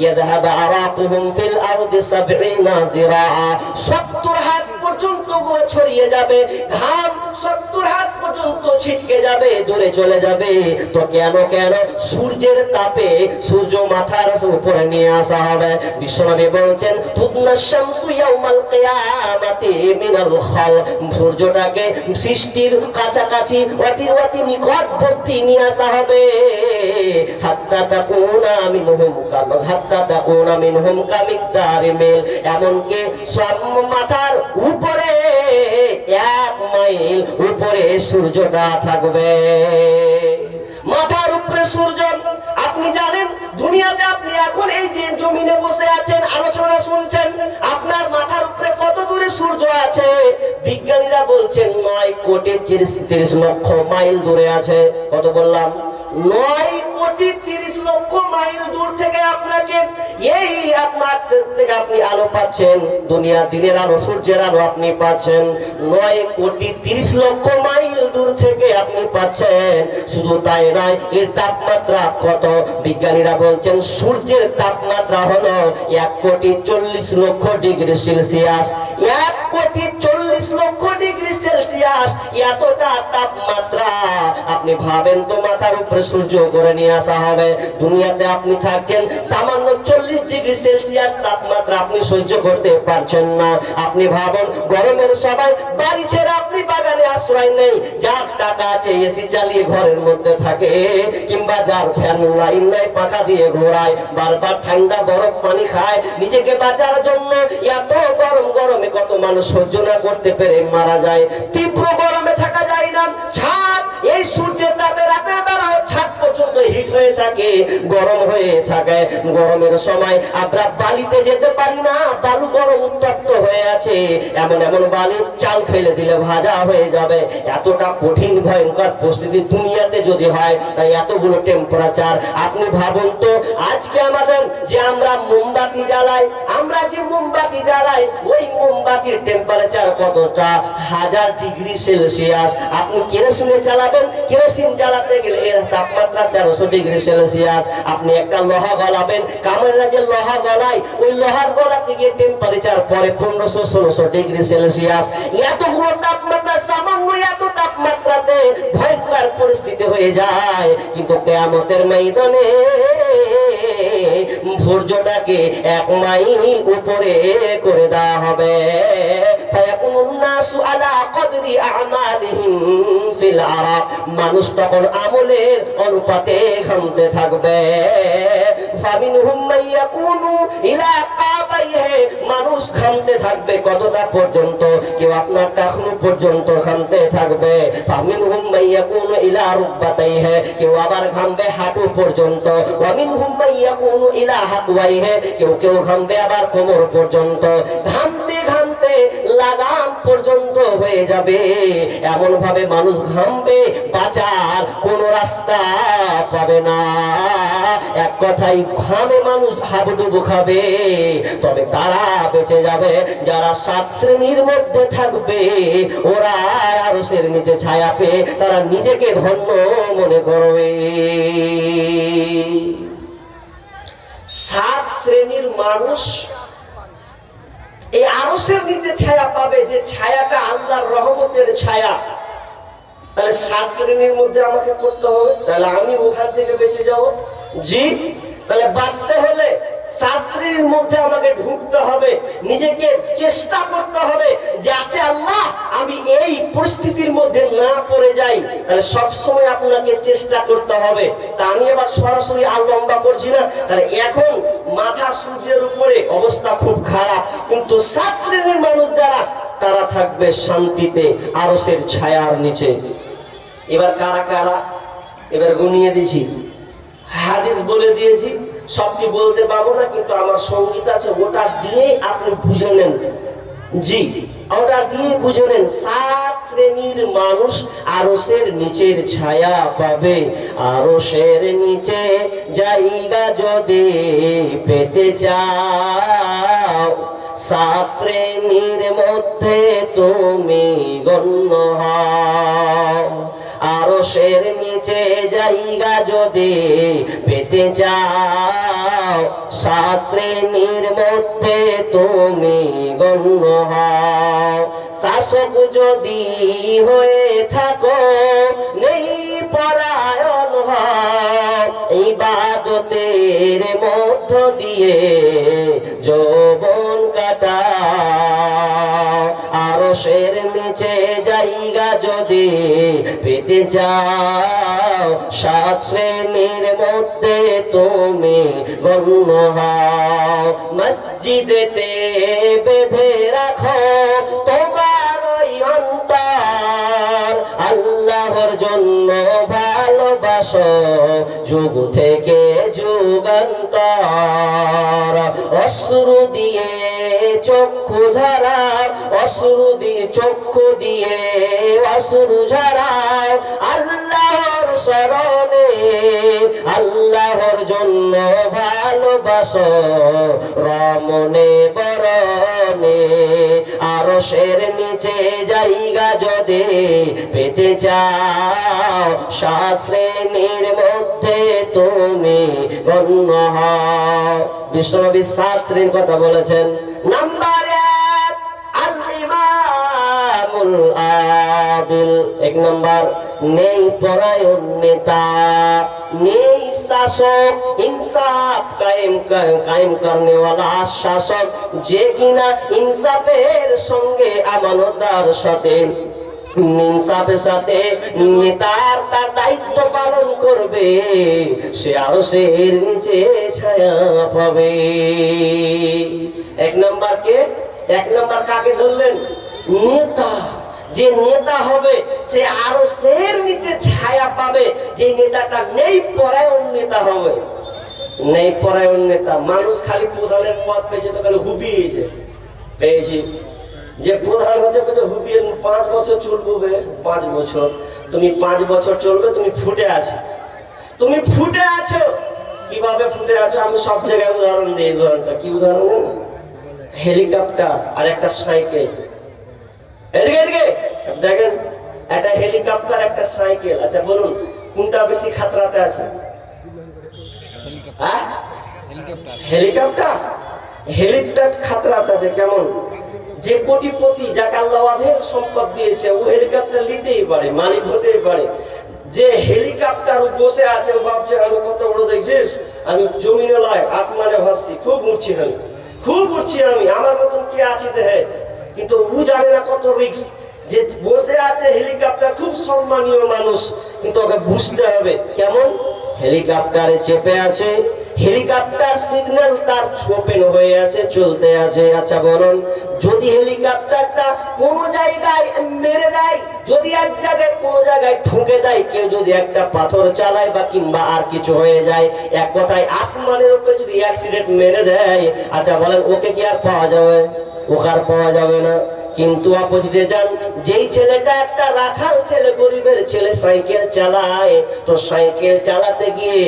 S1: ইয়াযহাবা আরাকুহুম ফিল আরদি 70 যিরা, 70 হাত পর্যন্ত ছড়িয়ে যাবে ঘাম, 70 হাত পর্যন্ত ছিটকে যাবে, দূরে চলে যাবে। তো কেন? সূর্যের তাপে সূর্য মাথার উপরে নিয়ে আসা হবে। বিশ্বনবী বলছেন তুদনা শামসু ইয়াউমাল কিয়ামাতি মিনাল খাল, সূর্যটাকে সৃষ্টির কাছাকাছি অতি নিকটবর্তী নিয়ে আসা হবে। হাত্তা তাকুনা মিনহুম কামিকদারি মিল, এমনকি সব মাথার উপরে 1 মাইল উপরে সূর্যটা থাকবে। মাথার উপরে সূর্য। আপনি জানেন দুনিয়াতে আপনি এখন এই যে জমিনে বসে আছেন, আলোচনা শুনছেন, আপনার মাথার উপরে কত দূরে সূর্য আছে? বিজ্ঞানীরা বলছেন 9 কোটি 30 লক্ষ মাইল দূরে আছে। কত বললাম? 9 কোটি 30 লক্ষ মাইল দূর থেকে আপনাকে, এই আপনার থেকে আপনি আলো পাচ্ছেন, দুনিয়া দিনের আলো, সূর্যের আলো আপনি পাচ্ছেন 9 কোটি 30 লক্ষ মাইল দূর থেকে আপনি পাচ্ছেন। শুধু তাই নয়, এর তাপমাত্রা কত? বিজ্ঞানীরা বলছেন সূর্যের তাপমাত্রা হলো 1 কোটি 40 লক্ষ ডিগ্রি সেলসিয়াস। 1 কোটি 40 লক্ষ ডিগ্রি সেলসিয়াস, এতটা তাপমাত্রা। আপনি ভাবেন তো, মাথার উপরে সূর্য করে নিয়ে আসা হবে, দুনিয়াতে আপনি থাকছেন সামান্য 40 ডিগ্রি সেলসিয়াস তাপমাত্রা আপনি সহ্য করতে পারছেন না। আপনি ভাবেন গরমের সময় বাড়ি ছেড়ে আপনি বাগানে আশ্রয় নেই, যার টাকা আছে এসি চালিয়ে ঘরের মধ্যে থাকে, কিংবা যার ফ্যান লাইন নাই পাখা দিয়ে ঘোরায়, বারবার ঠান্ডা বরফ পানি খায় নিজেকে বাঁচার জন্য। এত গরমে কত মানুষ সহ্য না করতে পেরে মারা যায়। তীব্র গরমে থাকা যায় না, ছাদ এই সূর্যের তাপে রাতের বেলা ছাদ পর্যন্ত হিট হয়ে থাকে, গরম হয়ে থাকে। গরমের সময় আমরা বালিতে যেতে পারি না, বালু গরম উত্তপ্ত হয়ে আছে, এমন বালি চাল ফেলে দিলে ভাজা হয়ে যাবে। এতটা কঠিন ভয়ঙ্কর পরিস্থিতি দুনিয়াতে যদি হয়, তাই এতগুলো টেম্পারেচার। আপনি ভাবুন তো, আজকে আমাদের যে আমরা মোমবাতি জ্বালাই, ওই মোমবাতির টেম্পারেচার কতটা? 1000 ডিগ্রি সেলসিয়াস। আপনি কেরোসিনে চালাবেন, কেরোসিন জ্বালাতে গেলে এর তাপমাত্রা 1300 ডিগ্রি সেলসিয়াস। আপনি একটা লোহা গলাবেন, কামাররা যে লোহা গলায়, ওই লোহার গলাতে গিয়ে টেম্পারেচার পরে 1500-1600 ডিগ্রি সেলসিয়াস। এতগুলো তাপমাত্রা, সামান্য এত তাপমাত্রাতে ভয়ঙ্কর পরিস্থিতি হয়ে যায়। কিন্তু কিয়ামতের ময়দানে সূর্যটাকে 1 মাইল উপরে করে দেওয়া হবে। মানুষ তখন আমলের অনুপাতে ঘামতে থাকবে। ফামিনহুম মাইয়াকুনু ইলা কাবাইহি, মানুষ ঘামতে থাকবে কতটা পর্যন্ত? কেউ আপনার টাকনু পর্যন্ত ঘামতে থাকবে। ফামিনহুম মাইয়াকুনু ইলা রুকবাতাইহি, কেউ আবার ঘামবে হাঁটু পর্যন্ত। ওয়ামিনহুম মাইয়াকুনু ইলা হাকওয়াইহি, কেউ কেউ ঘামবে আবার কোমর পর্যন্ত। ঘামতে ঘামতে লাগাম পর্যন্ত হয়ে যাবে। এমন ভাবে মানুষ ঘামবে, বাঁচার কোন রাস্তা পাবে না। এক কথাই ঘামে মানুষ হাবুডুবু খাবে। তবে তারা বেঁচে যাবে যারা 7 শ্রেণীর মধ্যে থাকবে। ওরা আরশের নিচে ছায়া পেয়ে তারা নিজেকে ধন্য মনে করবে। 7 শ্রেণীর মানুষ এই আরশের নিচে ছায়া পাবে, যে ছায়াটা আল্লাহর রহমতের ছায়া। তাহলে 7 শ্রেণীর মধ্যে আমাকে পড়তে হবে, তাহলে আমি ওখান থেকে বেঁচে যাব। জি, তাহলে বাঁচতে হলে 7 শ্রেণীর মধ্যে আমাকে ঢুকতে হবে, নিজেকে চেষ্টা করতে হবে যাতে আল্লাহ আমি এই পরিস্থিতির মধ্যে না পড়ে যাই। তাহলে সবসময় আপনাকে চেষ্টা করতে হবে। তা আমি এবার সরাসরি আর লম্বা করছি না। তাহলে এখন মাথা সূর্যের উপরে, অবস্থা খুব খারাপ, কিন্তু 7 শ্রেণীর মানুষ যারা, তারা থাকবে শান্তিতে আরশের ছায়ার নিচে। এবার কারা কারা, এবার গুনিয়ে দিয়েছি, হাদিস বলে দিয়েছি, সবটি বলতে পারবো না, কিন্তু আমার সঙ্গীত আছে, ওটা দিয়ে আপনি বুঝে নেন। জি, ওটা দিয়ে বুঝে নেন। 7 শ্রেণীর মানুষ আরশের নিচের ছায়া পাবে। আরশের নিচে জায়গা যদি পেতে চাও, 7 শ্রেণীর মধ্যে তুমি গণ্য হও। আরশের নিচে জায়গা যদি পেতে চাও, 7 শ্রেণীর মধ্যে তুমি গণ্য হও। শাসক যদি হয়ে থাকো, নেই পরায়ণ হও, ইবাদতের মধ্য দিয়ে যৌবন কাটাও। আরশের নিচে জায়গা যদি পেতে চাও, 7 শ্রেণীর মধ্যে তুমি গণ্য হও। মসজিদেতে বেঁধে রাখো তোমার ওই অন্তর, আল্লাহর জন্য ভালোবাসো যুগ থেকে যুগান্তর। অশ্রু দিয়ে চক্ষু ধারা, অশ্রু দিয়ে চক্ষু দিয়ে অশ্রু ঝরাও আল্লাহর শরণে, আল্লাহর জন্য ভালোবাসো রমনে বরণে। আরশের নিচে জায়গা যদি পেতে চাও, 7 শ্রেণীর মধ্যে তুমি গণ্য হও। বিশ্বনবী 7 শ্রেণীর কথা বলেছেন। নাম্বার 1 আল ইমামুল আদিল। 1 নাম্বার, নেই পরায়ণ নেতা, নেই শাসক, ইনসাফ কায়েম করনে ওয়ালা শাসক, যে কিনা ইনসাফের সঙ্গে আমানতদার সাথে, ইনসাফের সাথে নেতার তার দায়িত্ব পালন করবে, সে আরশের নিচে ছায়া পাবে। 1 নাম্বার কে? 1 নাম্বার কাকে ধরলেন? নেতা। যে নেতা হবে সে আরশের নিচে ছায়া পাবে। যে নেতাটা নেই পরায়ণ নেতা হবে। নেই পরায়ণ নেতা, মানুষ খালি প্রধানের পদ পেয়েছে তো খালি হুপিয়েছে, পেয়েছি যে প্রধান হতে পেয়েছে হুপিয়ে 5 বছর চলবে। 5 বছর তুমি 5 বছর চলবে, তুমি ফুটে আছো, তুমি ফুটে আছো। কিভাবে ফুটে আছো আমি সব জায়গায় উদাহরণ দিই। উদাহরণটা কি? উদাহরণ হেলিকপ্টার আর একটা সাইকেল। এদিকে এদিকে দেখেন, একটা হেলিকপ্টার একটা সাইকেল। আচ্ছা বলুন কোনটা বেশি খাতরাতে আছে? হেলিকপ্টার। হেলিকপ্টার খাতরাতে আছে। কেমন? যে কোটিপতি, যাকে আল্লাহ অঢেল সম্পদ দিয়েছে, ও হেলিকপ্টার নিতেই পারে, মালিক হতেই পারে। যে হেলিকপ্টার বসে আছে ও ভাবছে আমি কত বড়, দেখছিস আমি জমিনে লয় আসমানে ভাসছি, খুব উঠছি, আমি খুব উঠছি, আমি আমার মতন কে আছি দেহে। কিন্তু ও জানে না কত রিস্ক। যে বসে আছে হেলিকপ্টার খুব সম্মানীয় মানুষ, কিন্তু ওকে বুঝতে হবে কেমন। হেলিকপ্টারে চেপে আছে, হেলিকপ্টার সিগন্যাল তার ওপেন হয়ে আছে, চলতে আছে। আচ্ছা বলুন, যদি হেলিকপ্টারটা কোন জায়গায় মেরে দেয়, যদি এক জায়গায় কোন জায়গায় ঠুকে দেয়, কেউ যদি একটা পাথর চালায় বা কিংবা আর কিছু হয়ে যায়, এক কথায় আসমানের উপরে যদি অ্যাক্সিডেন্ট মেরে দেয়, আচ্ছা বলেন ওকে কি আর পাওয়া যাবে? ওকে আর পাওয়া যাবে না। কিন্তু অপোজিটে যান, যেই ছেলেটা একটা রাখাল ছেলে, গরিবের ছেলে, সাইকেল চালায়, তো সাইকেল চালাতে গিয়ে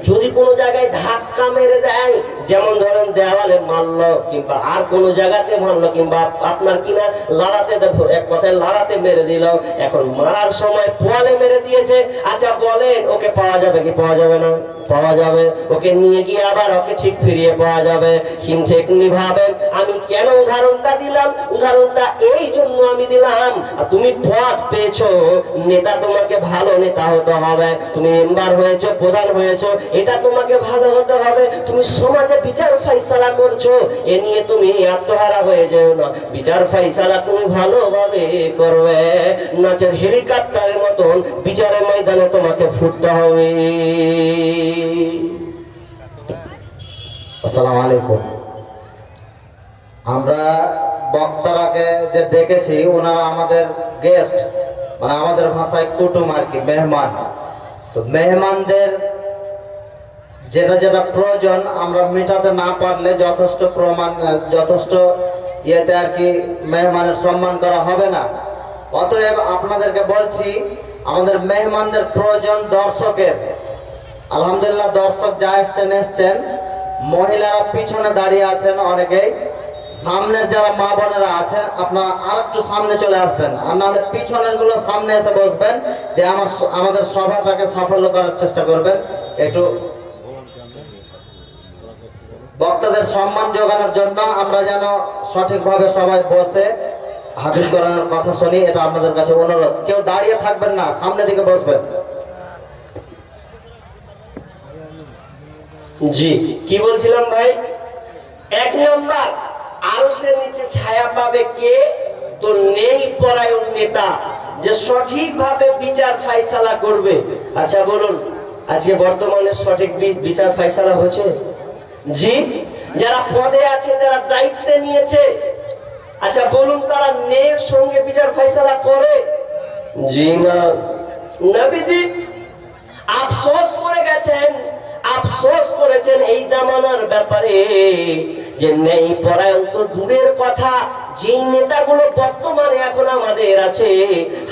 S1: যদি কোনো জায়গায় ধাক্কা মেরে দেয়, যেমন ধরেন দেওয়ালে মারলো কিংবা আর কোনো জায়গাতে মারলো কিংবা আপনার কিনা লাড়াতে, এক কথায় লাড়াতে মেরে দিল, এখন মারার সময় পোয়ালে মেরে দিয়েছে, আচ্ছা বলেন ওকে পাওয়া যাবে কি পাওয়া যাবে না? পাওয়া যাবে। ওকে নিয়ে গিয়ে আবার ওকে ঠিক ফিরিয়ে পাওয়া যাবে। কিন্তু এমনি ভাবেন আমি কেন উদাহরণটা দিলাম? উদাহরণটা এই জন্য আমি দিলাম, তুমি পদ পেয়েছো, নেতা তোমাকে ভালো নেতা হতে হবে, তুমি মেম্বার হয়েছো, প্রধান হয়েছো, এটা তোমাকে ভালো হতে হবে, তুমি সমাজে বিচার ফাইসালা করছো, এ নিয়ে তুমি আত্মহারা হয়ে যেও না। বিচার ফাইসালা তুমি ভালোভাবে করবে, নচেত হেলিকপ্টারের মতন বিচারের ময়দানে তোমাকে ফুটতে হবে।
S2: আসসালামু আলাইকুম। আমরা বক্তারাকে যে ডেকেছি, ওনারা আমাদের গেস্ট, মানে আমাদের ভাষায় কুটুম আর কি, মেহমান। তো মেহমানদের যেটা যেটা প্রয়োজন আমরা মেটাতে না পারলে যথেষ্ট ইয়েতে আর কি মেহমানের সম্মান করা হবে না। অতএব আপনাদেরকে বলছি, আমাদের মেহমানদের প্রয়োজন দর্শকের। আলহামদুলিল্লাহ দর্শক যা এসছেন, মহিলারা পিছনে দাঁড়িয়ে আছেন অনেকেই, সামনের যারা মা বোনেরা আছেন আপনারা আর একটু সামনে চলে আসবেন, আর নাহলে পিছনের গুলো সামনে এসে বসবেন, দিয়ে আমাদের সভাটাকে সাফল্য করার চেষ্টা করবেন। একটু বক্তাদের সম্মান যোগানোর জন্য আমরা যেন সঠিকভাবে সবাই বসে হাজির করানোর কথা শুনি, এটা আপনাদের কাছে অনুরোধ। কেউ দাঁড়িয়ে থাকবেন না, সামনে দিকে বসবেন।
S1: জি, কি বলছিলাম ভাই? এক নম্বর, আরশের নিচে ছায়া পাবে কে? তো নেই পরায়ণ নেতা, যে সঠিকভাবে বিচার ফাইসালা করবে। আচ্ছা বলুন, আজকে বর্তমানে সঠিক বিচার ফাইসালা হচ্ছে? জি, যারা পদে আছে, যারা দায়িত্বে নিয়েছে, আচ্ছা বলুন তারা ন্যায়ের সঙ্গে বিচার ফাইসালা করে? জি না। নবীজি আফসোস করে গেছেন, আফসোস করেছেন এই জামানার ব্যাপারে, যে নেই পরায়ণ তো দূরের কথা, যে নেতাগুলো বর্তমানে এখন আমাদের আছে,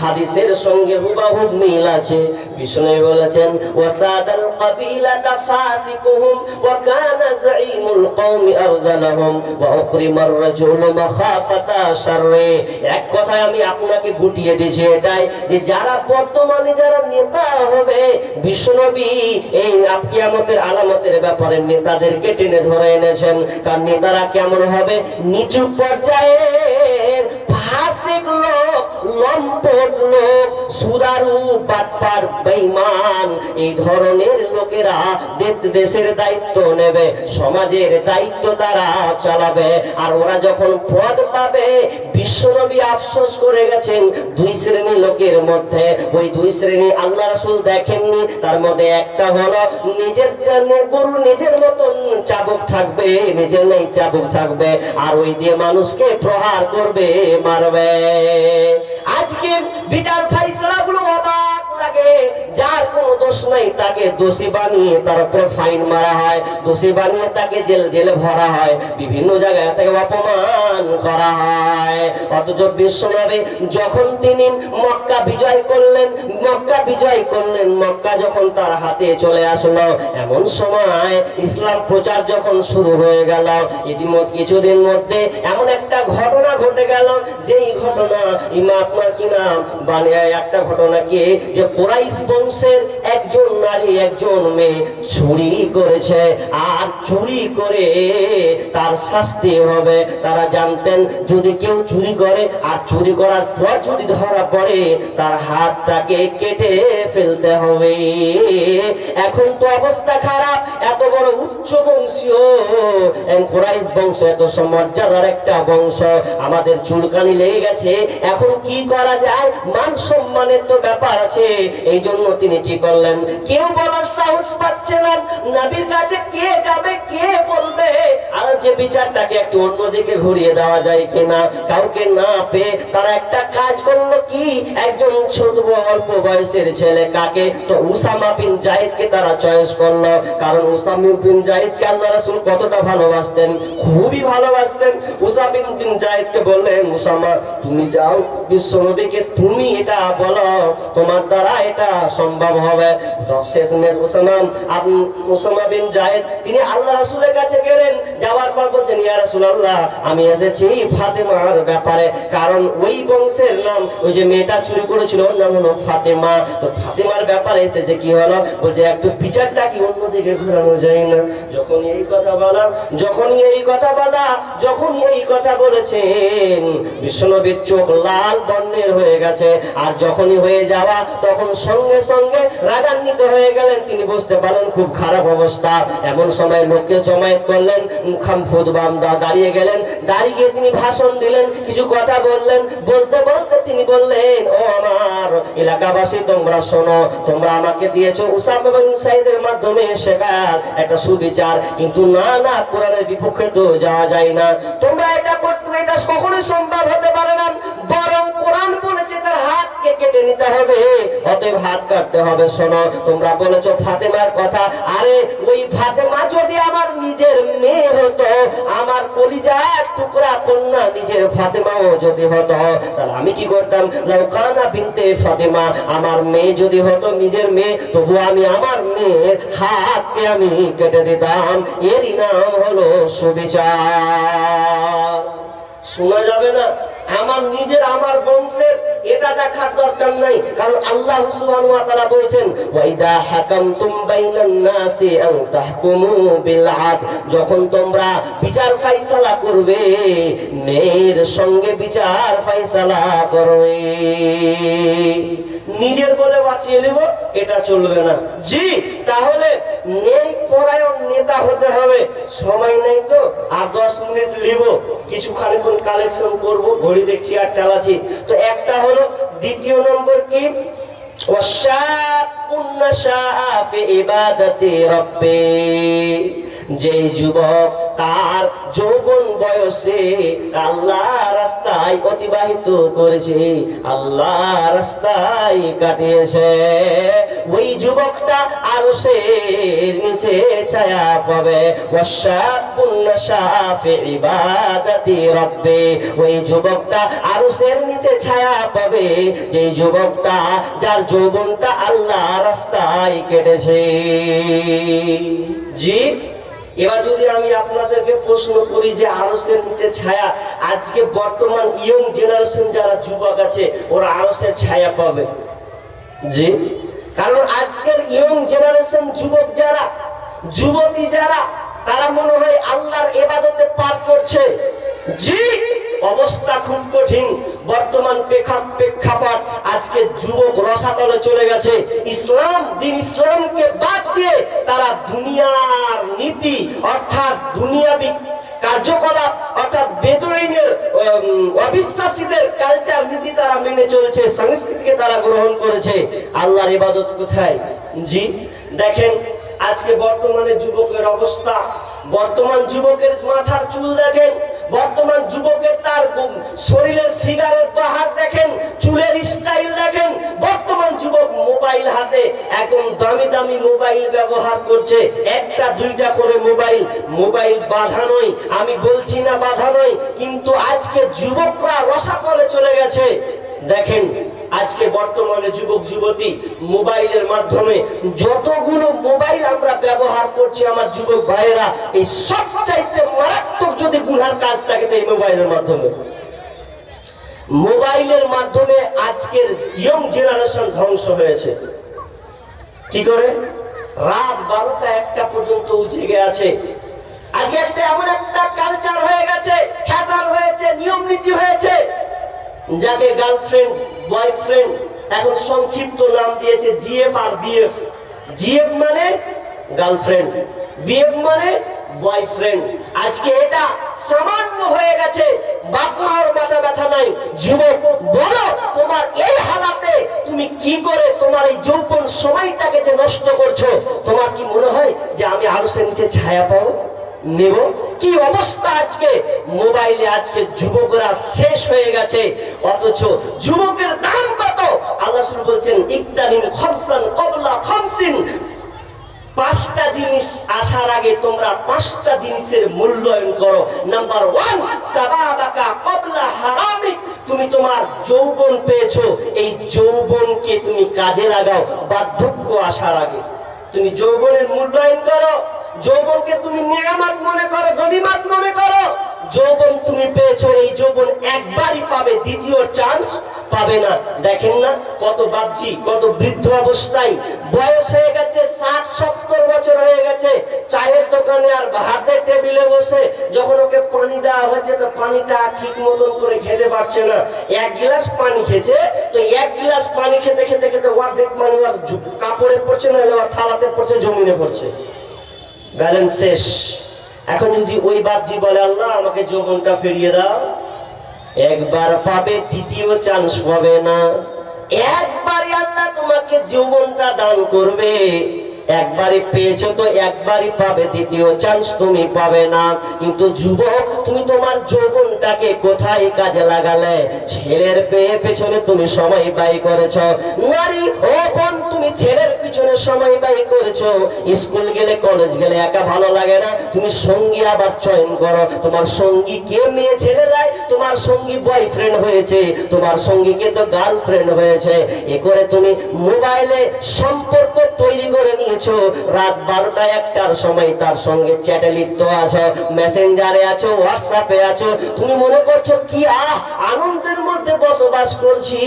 S1: হাদিসের সঙ্গে হুবাহুব মিল আছে। বিষ্ণু বলেছেন, ওয়াসাদাল কাবিলাতা ফাসিকুহুম ওয়া কানা যাঈমুল কওমি আরদালাহুম ওয়া উকরিমার রাজুলু মাখাফাতা শাররি। এক কথায় আমি আপনাকে গুটিয়ে দিয়েছি এটাই, যে যারা বর্তমানে যারা নেতা হবে, বিশ্বনবী এই কিয়ামতের আলামতের ব্যাপারে নেতাদেরকে টেনে ধরে এনেছেন। কারণ নেতারা কেমন হবে? নিচু পর্যায়ের ফাসিক লোক, লম্পট লোক, সুদারু, বাটপার, বেঈমান, এই ধরনের লোকেরা দেশের দায়িত্ব নেবে, সমাজের দায়িত্ব তারা চালাবে। আর ওরা যখন পদ পাবে, বিশ্বনবী আফসোস করে গেছেন দুই শ্রেণী লোকের মধ্যে। ওই দুই শ্রেণী আল্লাহ রাসূল দেখেননি, তার মধ্যে একটা হলো নিজের গরু নিজের মতন চাবুক থাকবে, নিজের নেই চাবুক থাকবে, আর ওই দিয়ে মানুষকে প্রহার করবে, মারবে। আজকে বিচার ফাইসলা গুলো অবাক লাগে, যার কোনো দোষ নাই তাকে দোষী বানিয়ে তার উপরে ফাইন মারা হয়, দোষী বানিয়ে তাকে জেলে ভরা হয়, বিভিন্ন জায়গায় থেকে অপমান করা হয়। অথচ বিশ্বনবী যখন তিনি মক্কা বিজয় করলেন, মক্কা যখন তার হাতে চলে আসলো, এমন সময় ইসলাম প্রচার যখন শুরু হয়ে গেল, কিছুদিন মধ্যে এমন একটা ঘটনা ঘটে গেল, যেই ঘটনা আপনার কিনা একটা ঘটনা কি, যে কুরাইশ বংশের একজন নারী একজন মেয়ে চুরি করেছে, আর চুরি করে তার শাস্তি হবে। তারা জানতেন যদি কেউ চুরি করে আর চুরি করার পর যদি ধরা পড়ে, তার হাতটাকে কেটে ফেলতে হবে। এখন তো অবস্থা খারাপ, এত বড় উচ্চ বংশীয় কুরাইশ বংশ, এত মর্যাদার একটা বংশ, আমাদের চুলকানি লেগে গেছে, এখন কি করা যায়? মান সম্মানের তো ব্যাপার আছে, এই জন্য তিনি কি করলেন, কেউ বলার সাহস পাচ্ছে না, নবীর কাছে কে যাবে, কে বলবে, আর যে বিচারটাকে একটু অন্যদিকে ঘুরিয়ে দেওয়া যায় কিনা, কাউকে না পেয়ে তারা একটা কাজ করলো কি, একজন ছোট অল্প বয়সের ছেলে, কাকে, তো উসামা বিন জায়েদকে তারা চয়েস করলো। কারণ উসামা বিন জায়েদকে আল্লাহ রাসূল কতটা ভালোবাসতেন, খুবই ভালোবাসতেন। উসামা বিন জায়েদকে বললেন, উসামা তুমি যাও বিশ্বনবীকে তুমি এটা বলো, তোমার দ্বারা এটা সম্ভব হবে। তো শেষমেশ উসামা বিন জায়েদ তিনি আল্লাহ রাসূলের কাছে গেলেন, যাওয়ার পর বলছেন, ইয়া রাসূলুল্লাহ আমি এসেছি ফাতেমার ব্যাপারে, কারণ ওই বংশের নাম, ওই যে মেয়েটা চুরি করেছিল ওর নাম হলো ফাতেমা, তো ফাতেমার ব্যাপারে এসেছে। কি হলো, বলছে একটু বিচারটা কি অন্যদিকে ঘোরানো যায় না। যখনই এই কথা বলেছেন বিশ্বনবীর চোখ লাল বর্ণের হয়ে গেছে, আর যখনই হয়ে যাওয়া তখন সঙ্গে সঙ্গে রাগান্বিত হয়ে গেলেন। তিনি বুঝতে পারেন খুব খারাপ অবস্থা। এমন সময় লোককে জমায়েত করলেন, দাঁড়িয়ে গেলেন, দাঁড়িয়ে তিনি ভাষণ দিলেন, কিছু কথা বললেন। বলতে বলতে তিনি বললেন, ও আমার এলাকাবাসী তোমরা শোনো, তোমরা আমাকে দিয়েছো উসামা বিন সাইদের মাধ্যমে শেখার একটা সুবিচার, কিন্তু না কোরআনের বিপক্ষে তো যাওয়া যায় না, তোমরা এটা করতে, এটা কখনোই সম্ভব হতে পারে না, বরং কোরআন বলেছে তার হাতকে কেটে নিতে হবে, অতএব হাত কাটতে হবে। শোনো, তোমরা বলেছো ফাতেমার কথা, আরে ওই ফাতেমা যদি আমার নিজের মেয়ে হতো, আমার কলিজার টুকরা কন্যা নিজের ফাতেমাও যদি হতো, তাহলে আমি কি করতাম, লাউকানা বিনতে ফাতেমা, আমার মেয়ে যদি হতো নিজের মেয়ে, তবু আমি আমার মেয়ের হাতকে আমি কেটে দিতাম। এরই নাম হলো সুবিচার। শোনা যাবে না, আমার নিজের, আমার বংশের এটা দেখার দরকার নাই, কারণ আল্লাহ সুবহানাহু ওয়া তাআলা বলেছেন, ওয়াইদা হাকামতুম বাইনান নাসি আন তাহকুমু বিল আদল, যখন তোমরা বিচার ফয়সালা করবে, ন্যায়ের সঙ্গে বিচার ফয়সালা করবে। নিজের বলে বাঁচিয়ে নেব এটা চলবে না। জি, তাহলে ন্যায় পরায়ণ নেতা হতে হবে। সময় নেই তো, আর 10 মিনিট নিব, কিছুখানি কালেকশন করব, ঘড়ি দেখছি আর চালাচ্ছি। তো একটা হলো, দ্বিতীয় নম্বর কি, ওয়াশাকুন নাশাআ ফি ইবাদাতি রাব্বি, যে যুবক তার যৌবন বয়সে আল্লাহ রাস্তায় অতিবাহিত করেছে, আল্লাহ রাস্তায় কাটিয়েছে, ওই যুবকটা আরশের নিচে ছায়া পাবে। ওয়াশাকুন নাশাআ ফি ইবাদাতি রাব্বি, ওই যুবকটা আরশের নিচে ছায়া পাবে, যে যুবকটা যার যৌবনটা আল্লাহ রাস্তায় কেটেছে। জি, এবার যদি আমি আপনাদেরকে প্রশ্ন করি যে আরশের নিচে ছায়া, আজকে বর্তমান ইয়ং জেনারেশন যারা যুবক আছে ওরা আরশের ছায়া পাবে। জি, কারণ আজকের ইয়ং জেনারেশন যুবক যারা, যুবতী যারা, তারা মনে হয় আল্লাহর ইবাদতে পার করছে। জি, অবস্থা খুব কঠিন। বর্তমান প্রেক্ষাপট, আজকে যুবক রসাতলে চলে গেছে। ইসলাম, দিন ইসলামকে বাদ দিয়ে তারা দুনিয়ার নীতি অর্থাৎ দুনিয়াবি কার্যকলাপ অর্থাৎ বেদুইনের অবিশ্বাসীদের কালচার নীতি তারা মেনে চলছে, সংস্কৃতিকে তারা গ্রহণ করেছে। আল্লাহর ইবাদত কোথায়? জি, দেখেন আজকে বর্তমানে যুবকের অবস্থা, বর্তমান যুবকের মাথার চুল দেখেন, বর্তমান যুবকের তার শরীরের ফিগারের বাহার দেখেন, চুলের স্টাইল দেখেন। বর্তমান যুবক মোবাইল হাতে, একদম দামি দামি মোবাইল ব্যবহার করছে, একটা দুইটা করে মোবাইল বাধা নয়, আমি বলছি না বাধা নয়, কিন্তু আজকে যুবকরা রসাতলে চলে গেছে। দেখেন আজকে বর্তমানে যুবক যুবতী মোবাইলের মাধ্যমে যতগুলো মোবাইল আমরা ব্যবহার করছি, আমার যুবক ভাইয়েরা, এই সবচাইতে মারাত্মক যদি গুনার কাজ থাকে তো এই মোবাইলের মাধ্যমে আজকের ইয়ং জেনারেশন ধ্বংস হয়েছে। কি করে? রাত 12টা 1টা পর্যন্ত জেগে আছে। আজকে একটা এমন একটা কালচার হয়ে গেছে, ফ্যাশন হয়েছে, নিয়ম নীতি হয়েছে, যাকে গার্লফ্রেন্ড বয়ফ্রেন্ড এখন সংক্ষিপ্ত নাম দিয়েছে জিএফ আর বিএফ। জিএফ মানে গার্লফ্রেন্ড, বিএফ মানে বয়ফ্রেন্ড। আজকে এটা সামান্য হয়ে গেছে, বাপ মার মাথা ব্যথা নাই। যুবক বলো, তোমার এই হালাতে তুমি তুমি কি করে তোমার এই যৌবন সময়টাকে যে নষ্ট করছো? তোমার কি মনে হয় যে আমি আরশের নিচে ছায়া পাবো, নেব? কি অবস্থা আজকে মোবাইলে, আজকে যুবকরা শেষ হয়ে গেছে। অথচ যুবকের দাম কত? আল্লাহ রাসূল বলছেন ইকতানিম খামসান ক্বাবলা খামসিন, পাঁচটা জিনিস আসার আগে তোমরা পাঁচটা জিনিসের মূল্যায়ন করো। নাম্বার 1, সাবাবাকা ক্বাবলা হারামিক, তুমি তোমার যৌবন পেয়েছো, এই যৌবনকে তুমি কাজে লাগাও বার্ধক্য আসার আগে। তুমি যৌবনের মূল্যায়ন করো, যৌবনকে তুমি নিয়ামত মনে করো, গনিমত মনে করো। যৌবন তুমি পেয়েছো, এই যৌবন একবারই পাবে, দ্বিতীয় চান্স পাবে না। দেখেন না কত বাপজি, কত বৃদ্ধ অবস্থায় বয়স হয়ে গেছে, 60-70 বছর হয়ে গেছে, চায়ের দোকানে আর ভাতের টেবিলে বসে যখন ওকে পানি দেওয়া হয়েছে তো পানিটা ঠিক মতন করে খেতে পারছে না। 1 গ্লাস পানি খেয়েছে, তো 1 গ্লাস পানি খেতে খেতে খেতে অর্ধেক পানি আর কাপড়ে পড়ছে না, থালাতে পড়ছে, জমিনে পড়ছে, ব্যালেন্স শেষ। এখন যদি ওই বাপজি বলে আল্লাহ আমাকে যৌবনটা ফিরিয়ে দাও, একবার পাবে, দ্বিতীয় চান্স পাবে না। একবারই আল্লাহ তোমাকে যৌবনটা দান করবে, একবারই পেয়েছো তো একবারই পাবে, দ্বিতীয় চান্স তুমি পাবে না। কিন্তু যুবক, তুমি তোমার যৌবনটাকে কোথায় কাজে লাগালে? ছেলের পেছনে তুমি সময় ব্যয় করেছো। নারী ও বোন, তুমি ছেলের পিছনে সময় ব্যয় করেছো। স্কুল গেলে, কলেজ গেলে একা ভালো লাগে না, তুমি সঙ্গী আবার চয়ন করো। তোমার সঙ্গী কে? মেয়ে ছেলেরাই। তোমার সঙ্গী বয়ফ্রেন্ড হয়েছে, তোমার সঙ্গীকে তো গার্লফ্রেন্ড হয়েছে। এ করে তুমি মোবাইলে সম্পর্ক তৈরি করে নিয়ে রাত 12টা 1টার সময় তার সঙ্গে চ্যাটে লিপ্ত আছো, মেসেঞ্জারে আছো, হোয়াটসঅ্যাপে আছো। তুমি মনে করছো কি আনন্দের মধ্যে বসবাস করছি।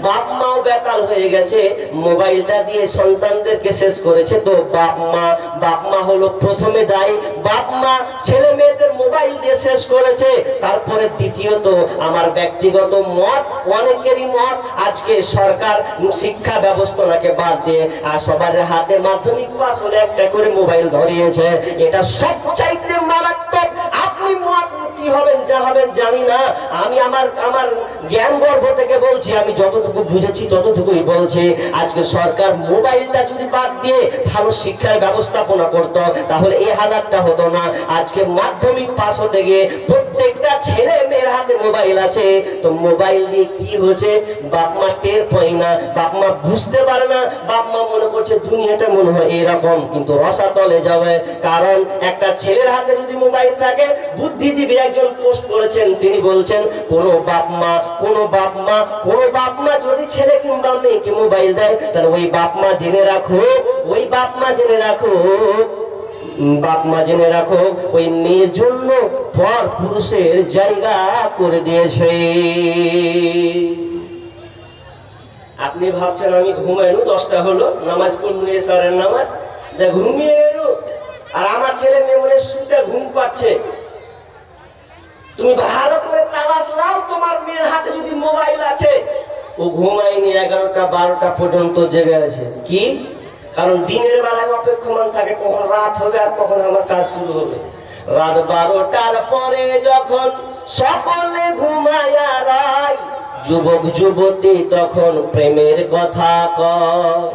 S1: বাপ মাও বেতাল হয়ে গেছে, মোবাইলটা দিয়ে সন্তানদেরকে শেষ করেছে। তো বাপ মা হলো প্রথমে দায়ী। বাপ মা ছেলে মেয়েদের মোবাইল দিয়ে শেষ করেছে। তারপরে দ্বিতীয়ত আমার ব্যক্তিগত মত, অনেকেরই মত, আজকে সরকার শিক্ষা ব্যবস্থাকে বাদ দিয়ে আর সবার হাতে মাধ্যমিক পাস হলে একটা করে মোবাইল ধরিয়েছে। এটা সবচাইতে মারাত্মক। আপনি কি হবেন যা হবেন জানি না, আমি আমার জ্ঞান গর্ভ থেকে বলছি, আমি যতটুকু বুঝেছি ততটুকুই বলছি। আজকে সরকার মোবাইলটা যদি বাদ দিয়ে ভালো শিক্ষার ব্যবস্থাপনা করতো তাহলে এই হালাতটা হতো না। আজকে মাধ্যমিক পাস হতে গিয়ে প্রত্যেকটা ছেলে মেয়ের হাতে মোবাইল আছে। তো মোবাইল দিয়ে কি হচ্ছে বাপ মা টের পায় না, বাপ মা বুঝতে পারে না। বাপ মা মনে করছে দুনিয়াটা মনে হয় এরকম, কিন্তু রসাতলে যাবে। কারণ একটা ছেলের হাতে যদি মোবাইল থাকে, বুদ্ধিজীবী একজন পোস্ট করেছেন, তিনি বলছেন কোনো বাপ মা যদি ছেলে কিংবা মেয়েকে মোবাইল দেয় তাহলে ওই বাপ মা জেনে রাখো ওই মেয়ের জন্য পর পুরুষের জায়গা করে দিয়েছে। আপনি ভাবছেন আমি ঘুমাইনু, 10টা হলো, নামাজ পড়লু, এশারের নামাজ, ঘুমিয়ে এলো, আর আমার ছেলে মেয়ে মনে শুতে ঘুম পাচ্ছে। তুমি ভালো করে তালাশ নাও, তোমার মেয়ের হাতে যদি মোবাইল আছে, ও ঘুমায়নি, 11টা 12টা পর্যন্ত জেগে আছে। কি? কারণ দিনের বেলায় অপেক্ষমান থাকে কখন রাত হবে আর কখন আমার কাজ শুরু হবে। রাত 12টার পরে যখন সকলে ঘুমায়া রায়, যুবক যুবতী তখন প্রেমের কথা কয়।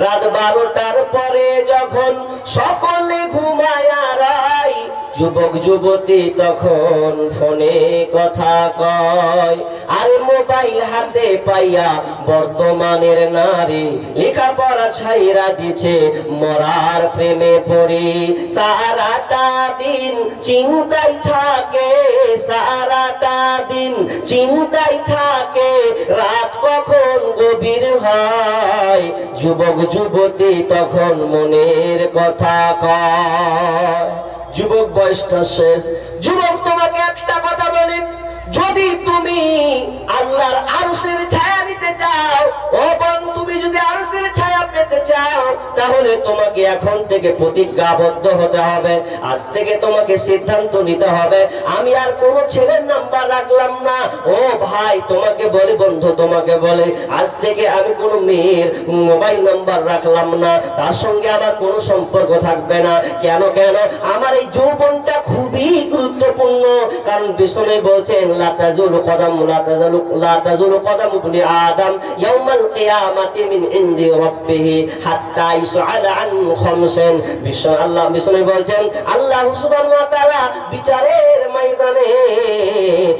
S1: রাত 12টার পরে যখন সকলে ঘুমায়া রায়, যুবক যুবতী তখন ফোনে কথা কয়। আর মোবাইল হাতে পাইয়া বর্তমানের নারী লেখাপড়া ছাইরা দিছে, মরার প্রেমে পড়ি। সারাটা দিন চিন্তায় থাকে, সারাটা দিন চিন্তায় থাকে, রাত কখন গভীর হয়, যুবক যুবতী তখন মনের কথা কয়। যুবক বয়সটা শেষ। যুবক, তোমাকে একটা কথা বলি, যদি তুমি আল্লাহর আরশের ছায়া নিতে চাও, ও বোন, তুমি যদি আরশের ছায়া পেতে চাও, তাহলে তোমাকে এখন থেকে প্রতিজ্ঞাবদ্ধ হতে হবে। আজ থেকে তোমাকে সিদ্ধান্ত নিতে হবে, আমি আর কোনো ছেলের নাম্বার রাখলাম না। ও ভাই তোমাকে বলি, বন্ধু তোমাকে বলে, আজ থেকে আমি কোনো মেয়ের মোবাইল নাম্বার রাখলাম না, তার সঙ্গে আমার কোনো সম্পর্ক থাকবে না। কেন কেন? আমার এই যৌবনটা খুবই গুরুত্বপূর্ণ। কারণ বিষ্ণু বলছেন লা তাজুলু কদাম ইবনি আদম ইয়াউমাল কিয়ামাতি মিন ইনদি রাব্বিহি হাত্তা ইসআলা আন খামসিন। বিষ্ণু বলছেন আল্লাহ সুবহানাহু ওয়া তাআলা বিচারের ময়দানে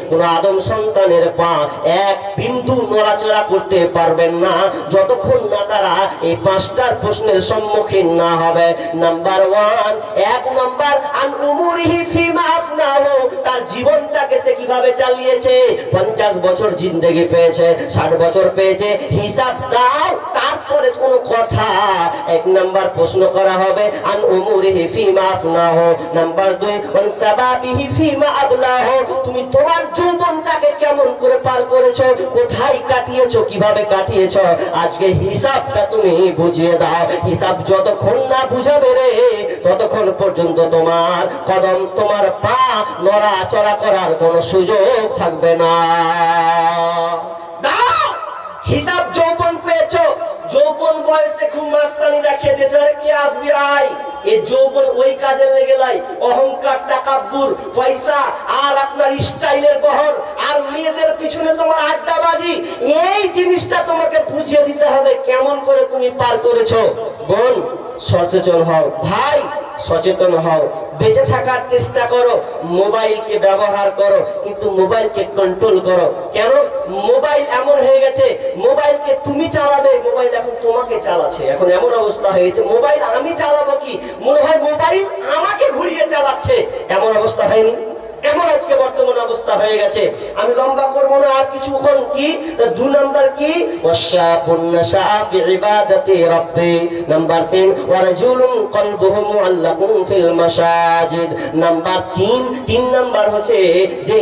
S1: কোন আদম সন্তানের পা এক বিন্দু নড়াচড়া করতে পারবেন না যতক্ষণ না তারা এই পাঁচটার প্রশ্নের সম্মুখীন না হবে। নাম্বার 1, এক নাম্বার আন উমুরিহি ফিমা আফনাহু, তার জীবনটাকে সে কিভাবে চালিয়েছে। 50 বছর জিন্দেগি পেয়েছে, 60 বছর পেয়েছে, হিসাব দাও। তারপরে কোনো কথা। এক নাম্বার প্রশ্ন করা হবে আন উমুরিহি ফিমা আফনাহু। নাম্বার 2 ওয়ান সাবাবিহি ফিমা আবলাহু, তুমি তোমার যৌবনটাকে কেমন করে পার করেছো, কোথায় কাটিয়েছো, কিভাবে কাটিয়েছো, আজকে হিসাবটা তুমি বুঝিয়ে দাও। হিসাব যতক্ষণ না বুঝাবে রে ততক্ষণ পর্যন্ত তোমার কদম, তোমার পা নড়াচড়া করার কোনো সুযোগ থাকবে না। দাও হিসাব। যৌবন পেয়েছো, যৌবন বয়সে খুব মাস্তানি দেখিয়ে দিয়েছো, কে আসবি আয়। এই যৌবন ওই কাজে লেগে লাই, অহংকার, তাকাব্বুর, পয়সা আর আপনার স্টাইলের বহর আর মেয়েদের পিছনে তোমার আড্ডাবাজি, এই জিনিসটা তোমাকে বুঝিয়ে দিতে হবে কেমন করে তুমি পার করেছো। বোন সচেতন হও, ভাই সচেতন হও, বেঁচে থাকার চেষ্টা করো। মোবাইলকে ব্যবহার করো কিন্তু মোবাইলকে কন্ট্রোল করো। কেন? মোবাইল এমন হয়ে গেছে, মোবাইলকে তুমি চালাবে, মোবাইল এখন তোমাকে চালাচ্ছে। এখন এমন অবস্থা হয়েছে মোবাইল আমি চালাবো কি, মনে হয় মোবাইল আমাকে ঘুরিয়ে চালাচ্ছে। এমন অবস্থা হয়নি? এমন আজকে বর্তমান অবস্থা হয়ে গেছে। আমি লম্বা করব না, আর কিছুক্ষণ কি 2 নাম্বার কি ওয়াশাবুন নাশা ফি ইবাদাতি রাব্বি। নাম্বার 3 ওয়ারাজুলুন কলবুহু মুআল্লাকুন ফিল মাসাজিদ। নাম্বার 3 নাম্বার হচ্ছে যে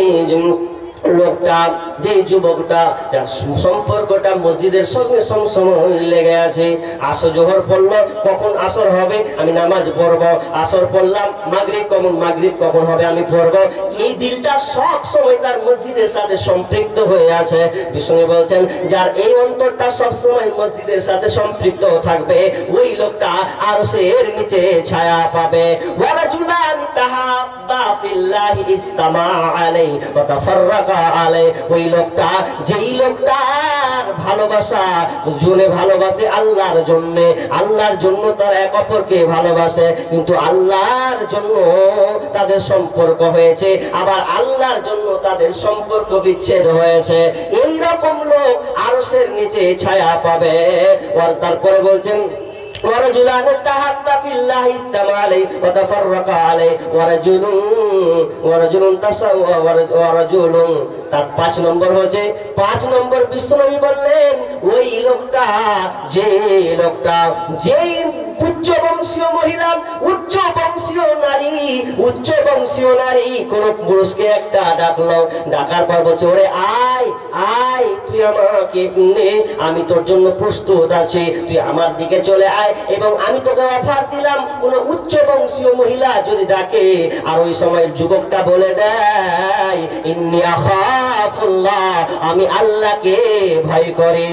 S1: লোকটা, যে যুবকটা যার সম্পর্কটা মসজিদের সঙ্গে সবসময় লেগে আছে। আসর জোহর পড়লো, কখন আসর হবে আমি নামাজ পড়বো, আসর পড়লাম, মাগরিব কখন হবে আমি পড়বো। এই দিলটা সব সময় তার মসজিদের সাথে সম্পৃক্ত হয়ে আছে। বিষ্ণু বলছেন যার এই অন্তরটা সব সময় মসজিদের সাথে সম্পৃক্ত থাকবে ওই লোকটা আরশের নিচে ছায়া পাবে। ওয়ারাজুলানি তাহাব্বা ফিল্লাহি ইসতামা আলাইহি ওয়া তাফাররাকা আলে, ওই লোকটা যেই লোকটার ভালোবাসা জুনে ভালোবাসে আল্লাহর জন্য, আল্লাহর জন্য তার এক অপরকে ভালোবাসে, কিন্তু আল্লাহর জন্য তাদের সম্পর্ক হয়েছে, আবার আল্লাহর জন্য তাদের সম্পর্ক বিচ্ছেদ হয়েছে, এই রকম লোক আরশের নিচে ছায়া পাবে। তারপরে বলছেন ورجلان تحابا في الله استمع عليه وتفرقا عليه ورجل تسوى ورجل। তার 5 নম্বর হচ্ছে 5 নম্বর বিশ্বনবী বললেন ওই লোকটা, যেই উচ্চ বংশীয় মহিলা, উচ্চ বংশীয় নারী কোন পুরুষকে একটা ডাকলো, ডাকার পর বলছে ওরে আয় তুই আমাকে নে, আমি তোর জন্য প্রস্তুত আছি, তুই আমার দিকে চলে আয়। এবং আমি তোকে অফার দিলাম, কোন উচ্চ বংশীয় মহিলা যদি ডাকে আর ওই সময় যুবকটা বলে দেয় ইন্নী আখাফুল্লাহ, আমি আল্লাহকে ভয় করি,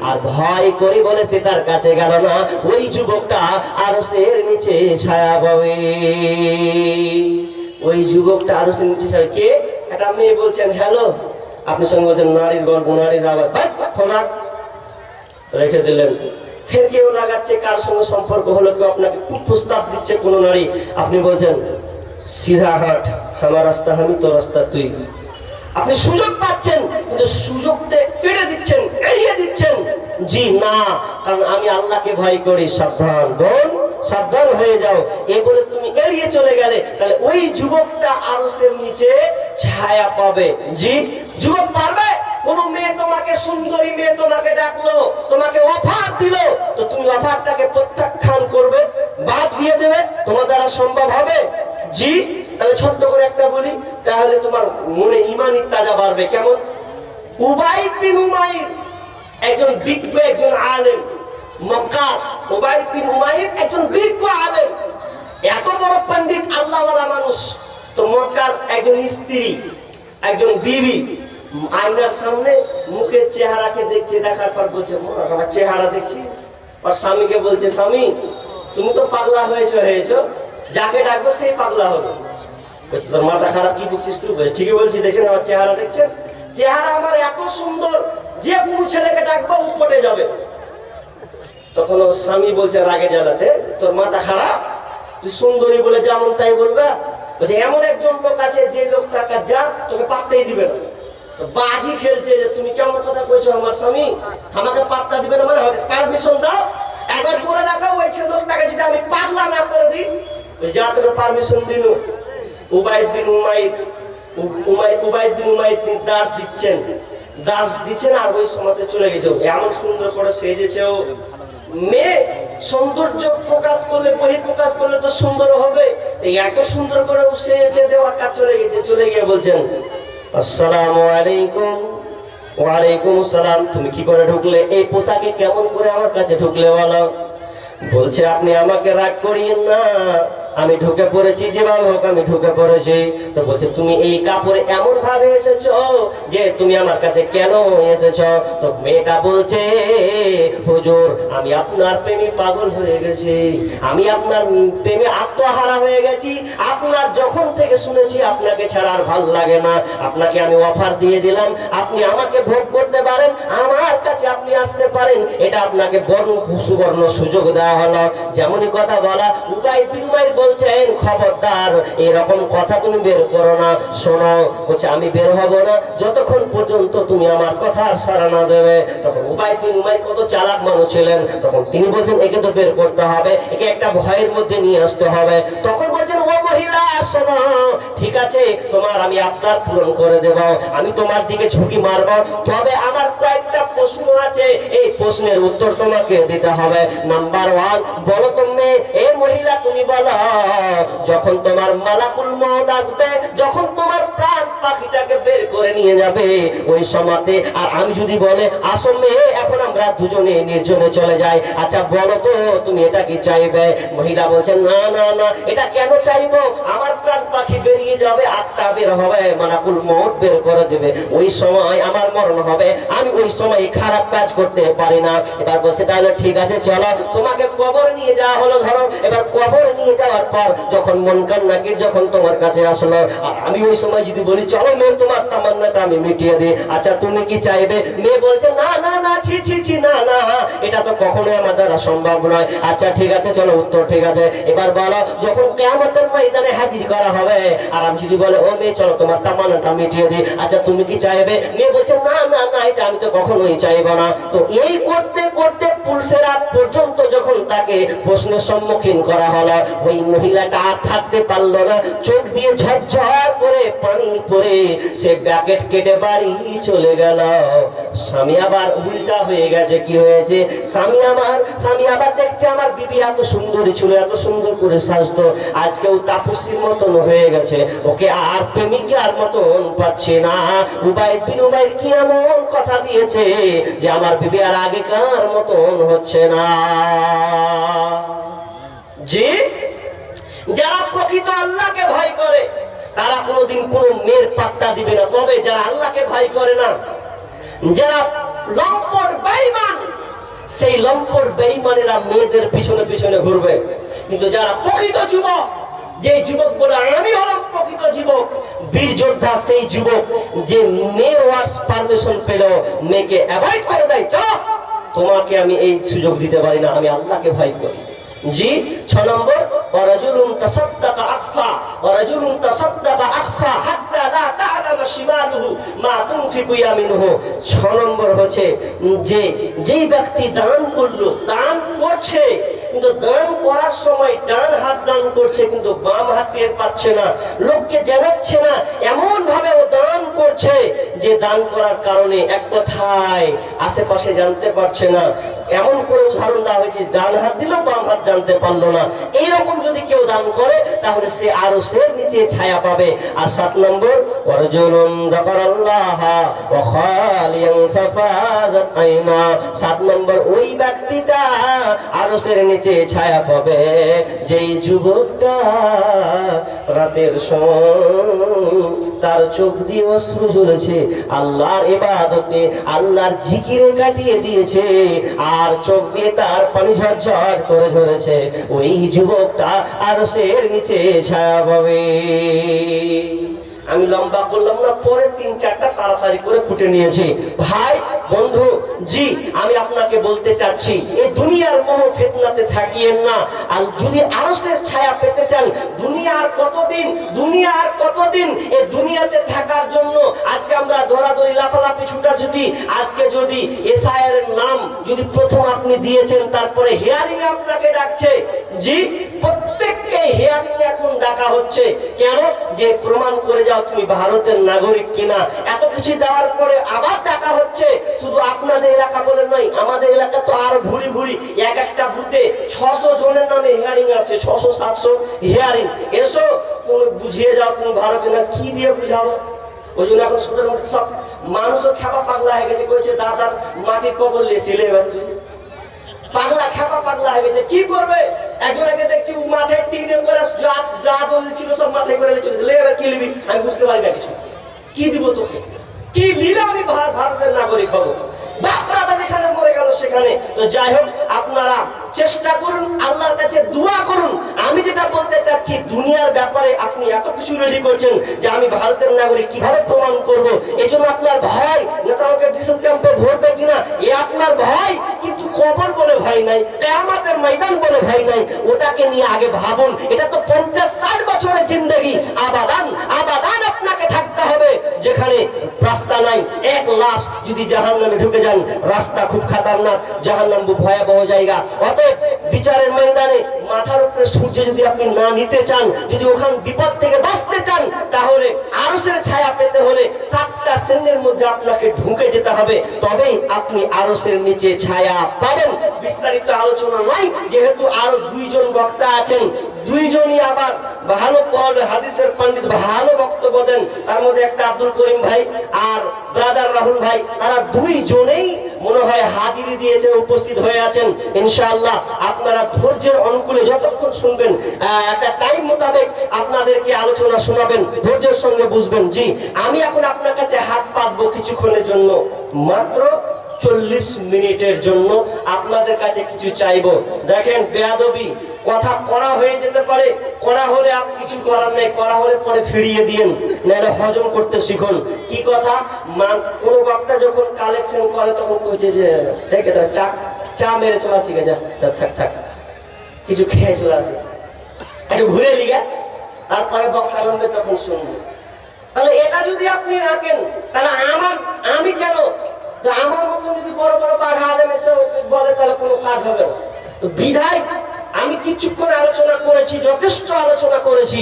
S1: আর ভয় করি বলে সে তার কাছে গেল না, ওই যুবকটা আরশের নিচে ছায়া পাবে। ওই যুবকটা আরশের নিচে ছায়া। কে? একটা মেয়ে বলছেন হ্যালো, আপনি সঙ্গে বলছেন নারীর গর্ব, নারীর আওয়াজ, ফোন রেখে দিলেন। ফের কেউ লাগাচ্ছে, কার সঙ্গে সম্পর্ক হলো, কেউ আপনাকে খুব প্রস্তাব দিচ্ছে কোন নারী, আপনি বলছেন সিধা হাট, আমার রাস্তা আমি, তোর রাস্তা তুই। আপনি সুযোগ পাচ্ছেন কিন্তু সুযোগটা কেটে দিচ্ছেন, এড়িয়ে দিচ্ছেন। জি না, কারণ আমি আল্লাহকে ভয় করি। সাবধান বোন, সাবধান হয়ে যাও। এই বলে তুমি এড়িয়ে চলে গেলে, তাহলে ওই যুবকটা আরশের নিচে ছায়া পাবে। জি, যুবক পারবে? কোন মেয়ে তোমাকে, সুন্দরী মেয়ে তোমাকে ডাকলো, তোমাকে অফার দিল, তো তুমি অফারটাকে প্রত্যাখ্যান করবে, বাদ দিয়ে দেবে? তোমার দ্বারা সম্ভব হবে? জি। তাহলে ছোট্ট করে একটা বলি, তাহলে তোমার মনে ঈমানের তাজা বাড়বে। কেমন? উবাই বিন উমাইর একজন বিজ্ঞ, একজন আলেম, মক্কা উবাইদ বিন উমাইর একজন বিজ্ঞ আলেম, এত বড় পণ্ডিত আল্লাহওয়ালা মানুষ। তো মক্কার একজন স্ত্রী, একজন বিবি আয়নার সামনে মুখের চেহারাকে দেখছে, দেখার পর বলছে আমার চেহারা দেখছি। আর স্বামীকে বলছে, স্বামী তুমি তো পাগলা হয়েছো, যাকে ডাকবো সেই পাগলা হবে। তোর মাথা খারাপ, কি বলছিস তুই? ঠিকই বলছি, দেখছেন আমার চেহারা দেখছেন, চেহারা আমার এত সুন্দর, যে কোনো ছেলেকে ডাকবো উপটে যাবে। তখন ওর স্বামী বলছে রাগে জ্বালাতে, তোর মাথা খারাপ, তুই সুন্দরী বলে যেমন তাই বলবে? বলছে এমন একজন লোক আছে যে লোকটাকে যা তোকে পাত্তাই দিবে না। বাজি খেলছে যে তুমি কেমন কথা কইছো, আমার স্বামী আমাকে পাত্তা দিবে না, মানে আমাকে পারমিশন দাও, একবার করে দেখাও ওই লোকটাকে যদি আমি পাগলা না করে দিই। যা তোকে পারমিশন দিল। উবাইদ বিন উমাইর দাস দিচ্ছেন আর ওই সময়তে চলে গেছে। এমন সুন্দর করে সেজেছে ও, মেয়ে সৌন্দর্য প্রকাশ করলে, বহিঃপ্রকাশ করলে তো সুন্দর হবে, এত সুন্দর করে ও সেজেছে, দেওয়ার কাজ চলে গিয়ে বলছেন আসসালামু আলাইকুম। ওয়ালাইকুম আসসালাম। তুমি কি করে ঢুকলে? এই পোশাকে কেমন করে আমার কাছে ঢুকলে বলো? বলছে আপনি আমাকে রাগ করিয়েন না, আমি ঢুকে পড়েছি, যেভাবে হোক আমি ঢুকে পড়েছি। তো বলছে তুমি এই কাপড়ে এমন ভাবে এসেছো যে তুমি আমার কাছে কেন এসেছো? তো মেয়েটা বলছে হুজুর আমি আপনার প্রেমে পাগল হয়ে গেছি, আমি আপনার প্রেমে আত্মহারা হয়ে গেছি। আপনার যখন থেকে শুনেছি আপনাকে ছাড়া আর ভাল লাগে না, আপনাকে আমি অফার দিয়ে দিলাম, আপনি আমাকে ভোগ করতে পারেন, আমার কাছে আপনি আসতে পারেন, এটা আপনাকে সুবর্ণ সুযোগ দেওয়া হলো। যেমনই কথা বলা, উবাইদ বিন উমাইর বলছেন খবরদার এরকম কথা তুমি বের করো না। শোনো, বলছে আমি বের হব না যতক্ষণ পর্যন্ত তুমি আমার কথা সাড়া না দেবে। তখন উবাইদ বিন উমাইর কত চালাক মানুষ ছিলেন, তখন তিনি বলছেন একে তো বের করতে হবে, একে একটা ভয়ের মধ্যে নিয়ে আসতে হবে। তখন বলছেন ও মহিলা শোনো, ঠিক আছে তোমার আমি আবদার পূরণ করে দেব, আমি তোমার দিকে ঝুঁকি মারবো, তবে আমার কয়েকটা প্রশ্ন আছে, এই প্রশ্নের উত্তর তোমাকে দিতে হবে। নাম্বার 1, বলো তুমি এই মহিলা তুমি বলো যখন তোমার মালাকুল মউত আসবে, যখন তোমার প্রাণ পাখিটাকে বের করে নিয়ে যাবে ওই সময়তে, আর আমি যদি বলে আসো মেয়ে এখন আমরা দুজনে নির্জনে চলে যাই, আচ্ছা বলো তো তুমি এটা কি চাইবে? মহিলা বলছেন না না না, এটা কেন চাইবো, আমার প্রাণ পাখি বেরিয়ে যাবে, আত্মা বের হবে, মালাকুল মউত বের করে দেবে, ওই সময় আমার মরণ হবে, আমি ওই সময় খারাপ কাজ করতে পারি না। এবার বলছে তাহলে ঠিক আছে চলো, তোমাকে কবর নিয়ে যাওয়া হলো। ধরো এবার কবর নিয়ে যাওয়ার পর যখন মুনকার নাকির যখন তোমার কাছে আসলো, আমি ওই সময় যদি বলি চলো মেয়ে তোমার তামান্নাটা আমি মিটিয়ে দিই, আচ্ছা তুমি কি চাইবে? মেয়ে বলছে না না না, ছি ছি ছি, না না, এটা তো কখনোই আমার দ্বারা সম্ভব নয়। আচ্ছা ঠিক আছে চলো, উত্তর ঠিক আছে। এবার বলো যখন কিয়ামতের ময়দানে হাজির করা হবে, আর আমি যদি বলে ও মেয়ে চলো তোমার তামান্নাটা মিটিয়ে দিই, আচ্ছা তুমি কি চাইবে? মেয়ে বলছে না না না, এটা আমি তো কখনোই চাইবো না। তো এই করতে করতে পুলিশের রাত পর্যন্ত যখন তাকে প্রশ্নের সম্মুখীন করা হলো, ওই মহিলাটা আর থাকতে পারলো না, চোখ দিয়ে ঝরঝর করে পানি পড়ে সে ব্যাকেট কেটে বাড়ি চলে গেল। স্বামী আবার উল্টা হয়ে গেছে। কি হয়েছে? স্বামী আবার দেখছে আমার বিবি এত সুন্দরী ছিল, এত সুন্দর করে সাজতো, আজকেও তাপসীর মতন হয়ে গেছে, ওকে আর প্রেমিকার মতন পাচ্ছে না। উবাইদ বিন উমাইর কি এমন কথা দিয়েছে যে আমার বিবি আর আগেকার মতন হচ্ছে না। জি, যারা প্রকৃত আল্লাহকে ভয় করে তারা কোনোদিন কোনো মেয়ের পাত্তা দিবে না। তবে যারা আল্লাহকে ভয় করে না, যারা লম্পট বেঈমান, সেই লম্পট বেঈমানেরা মেয়েদের পিছনে পিছনে ঘুরবে। কিন্তু যারা প্রকৃত যুবক, যে যুবক বলে আমি হলাম প্রকৃত যুবক, বীর যোদ্ধা, সেই যুবক যে মেয়ের ওয়ার্স পারমিশন পেল মেয়েকে অ্যাভয়েড করে দেয়, চলো তোমাকে আমি এই সুযোগ দিতে পারি না, আমি আল্লাহকে ভয় করি। জি, 6 নম্বর ওয়ারাজুলুন তাসাদ্দাকা আখফা, ওয়ারাজুলুন তাসাদ্দাকা আখফা হাত্তা লা তা'লামা শিমালুহু মা তুনফিকু ইয়ামিনুহু। 6 নম্বর হচ্ছে যে যেই ব্যক্তি দান করলো, দান করছে কিন্তু দান করার সময় ডান হাত দান করছে কিন্তু বাম হাত টের পাচ্ছে না, লোককে জানাচ্ছে না, এমন ভাবে ও দান করছে যে দান করার কারণে এক কথায় আশেপাশে জানতে পারছে না, এমন করে উদাহরণ দেওয়া হয়েছে, ডান হাত দিল বাম হাত জানতে পারলো না। এইরকম যদি কেউ দান করে তাহলে সে আরো সে নিচে ছায়া পাবে। আর 7 নম্বর, ওয়ারজুলুন যাকারাল্লাহ ওয়া খালিয়ান ফাফাজাত আইনা। 7 নম্বর, ওই ব্যক্তিটা আরো সে নিচে ছায়া পাবে যেই যুবকটা রাতের সময় তার চোখ দিয়ে অশ্রু ঝরেছে, আল্লাহর ইবাদতে আল্লাহর জিকিরে কাটিয়ে দিয়েছে, আর চোখ দিয়ে তার পানি ঝরঝর করে ঝরেছে, ওই যুবকটা আরশের নিচে ছায়া পাবে। আমি লম্বা করলাম না, পরে 3-4টা তাড়াতাড়ি করে খুঁটে নিয়েছি। ভাই বন্ধু জি, আমি আপনাকে বলতে চাচ্ছি, এই দুনিয়ার মোহ ফিতনাতে থাকিয়েন না। আর যদি আরশের ছায়া পেতে চান, দুনিয়া আর কতদিন এই দুনিয়াতে থাকার জন্য আজকে আমরা দৌড়াদৌড়ি লাফালাফি ছুটাছুটি। আজকে যদি এসআইআর এর নাম যদি প্রথম আপনি দিয়েছেন, তারপরে হিয়ারিং আপনাকে ডাকছে, জি প্রত্যেককে হিয়ারিং এখন ডাকা হচ্ছে। কেন? যে প্রমাণ করে যাও তুমি ভারতের নাগরিক কিনা। এত কিছু দেওয়ার পরে আবার ডাকা হচ্ছে। শুধু আপনাদের এলাকা বলে নয়, আমাদের এলাকা তো আর ভুরি ভুরি, এক একটা বুথে 600 জনের নামে হিয়ারিং আসছে, 600-700 হিয়ারিং। এসো তুমি বুঝিয়ে যাও তুমি ভারতের না। কি দিয়ে বুঝাবো? ওই জন্য এখন সুদের মধ্যে সব মানুষও খেপা পাগলা হয়ে গেছে, কইছে দাদার মাটির কবর লেছিলে, এবার তুই পাগলা খেপা পাগলা হয়ে গেছে। কি করবে? একজনকে দেখছি মাথায় টিনে করে যা ছিল সব মাথায় করে চলেছে, এবার কি নিবি? আমি বুঝতে পারি না কিছু। কি দিব তোকে? কি নিলে আমি ভারতের নাগরিক হব? বাপ দাদা যেখানে মরে গেল সেখানে। তো যাই হোক, আপনারা চেষ্টা করুন, আল্লাহর কাছে দোয়া করুন। আমি যেটা বলতে চাচ্ছি, দুনিয়ার ব্যাপারে আপনি এত কিছু রেডি করছেন যে আমি ভারতের নাগরিক কিভাবে প্রমাণ করব? এই জন্য আপনার ভয়, নেতা আমাকে ডিসেল ক্যাম্পে ভোট দেয় কিনা, এ আপনার ভয়। কিন্তু কবর বলে ভয় নাই, কিয়ামতের ময়দান বলে ভয় নাই। ওটাকে নিয়ে আগে ভাবুন। এটা তো 50-60 বছরের জিন্দেগি, আবাদান আবাদান আপনাকে থাকতে হবে, যেখানে রাস্তা নাই। এক লাশ যদি জাহান্নামে ঢুকে যান, রাস্তা খুব খাতারনাক, জাহান্নাম ভয়াবহ জায়গা। অতএব বিচারের ময়দানে মাথার উপরে সূর্য যদি আপনি না নিতে চান, যদি ওখান বিপদ থেকে বাঁচতে চান, তাহলে আরশের ছায়া পেতে হলে 7টা শ্রেণীর মধ্যে আপনাকে ঢুকে যেতে হবে, তবেই আপনি আরশের নিচে ছায়া পাবেন। বিস্তারিত আলোচনা নাই, যেহেতু আরো 2 জন বক্তা আছেন, 2 জনই আবার ভালো হাদিসের পণ্ডিত, ভালো বক্তব্য দেন। তার মধ্যে একটা আব্দুল করিম ভাই আর ব্রাদার রাহুল ভাই, তারা 2 জনেই মনে হয় হাজিরি দিয়েছেন, উপস্থিত হয়ে আছেন। ইনশাআল্লাহ আপনারা ধৈর্যের অনুকূলে যতক্ষণ শুনবেন, একটা টাইম মোতাবেক আপনাদেরকে আলোচনা শোনাবেন, ধৈর্যের সঙ্গে বুঝবেন। জি, আমি এখন আপনার কাছে হাত পাতবো কিছুক্ষণের জন্য, মাত্র 40 মিনিটের জন্য আপনাদের কাছে কিছু চাইবো। দেখেন, বেয়াদবি কথা করা হয়ে যেতে পারে, করা হলে আপনি কিছু করার নেই, করা হলে পরে ফিরিয়ে দিয়েন, নাহলে হজম করতে শিখুন। কি কথা? কোন বক্তা যখন কালেকশন করে তখন কইছে যে দেখে তারা চা মেরে চলে আসি, যা থাক থাক কিছু খেয়ে চলে আসি, একটু ঘুরে লিগা, তারপরে বক্তা শুনবে তখন শুনবো। তাহলে এটা যদি আপনি রাখেন, তাহলে আমি কেন? আমার মতন যদি বড় বড় বাঘা আলেম এসে বলে, তাহলে কোনো কাজ হবে না। তো বিধায় আমি কিছুক্ষণ আলোচনা করেছি, যথেষ্ট আলোচনা করেছি,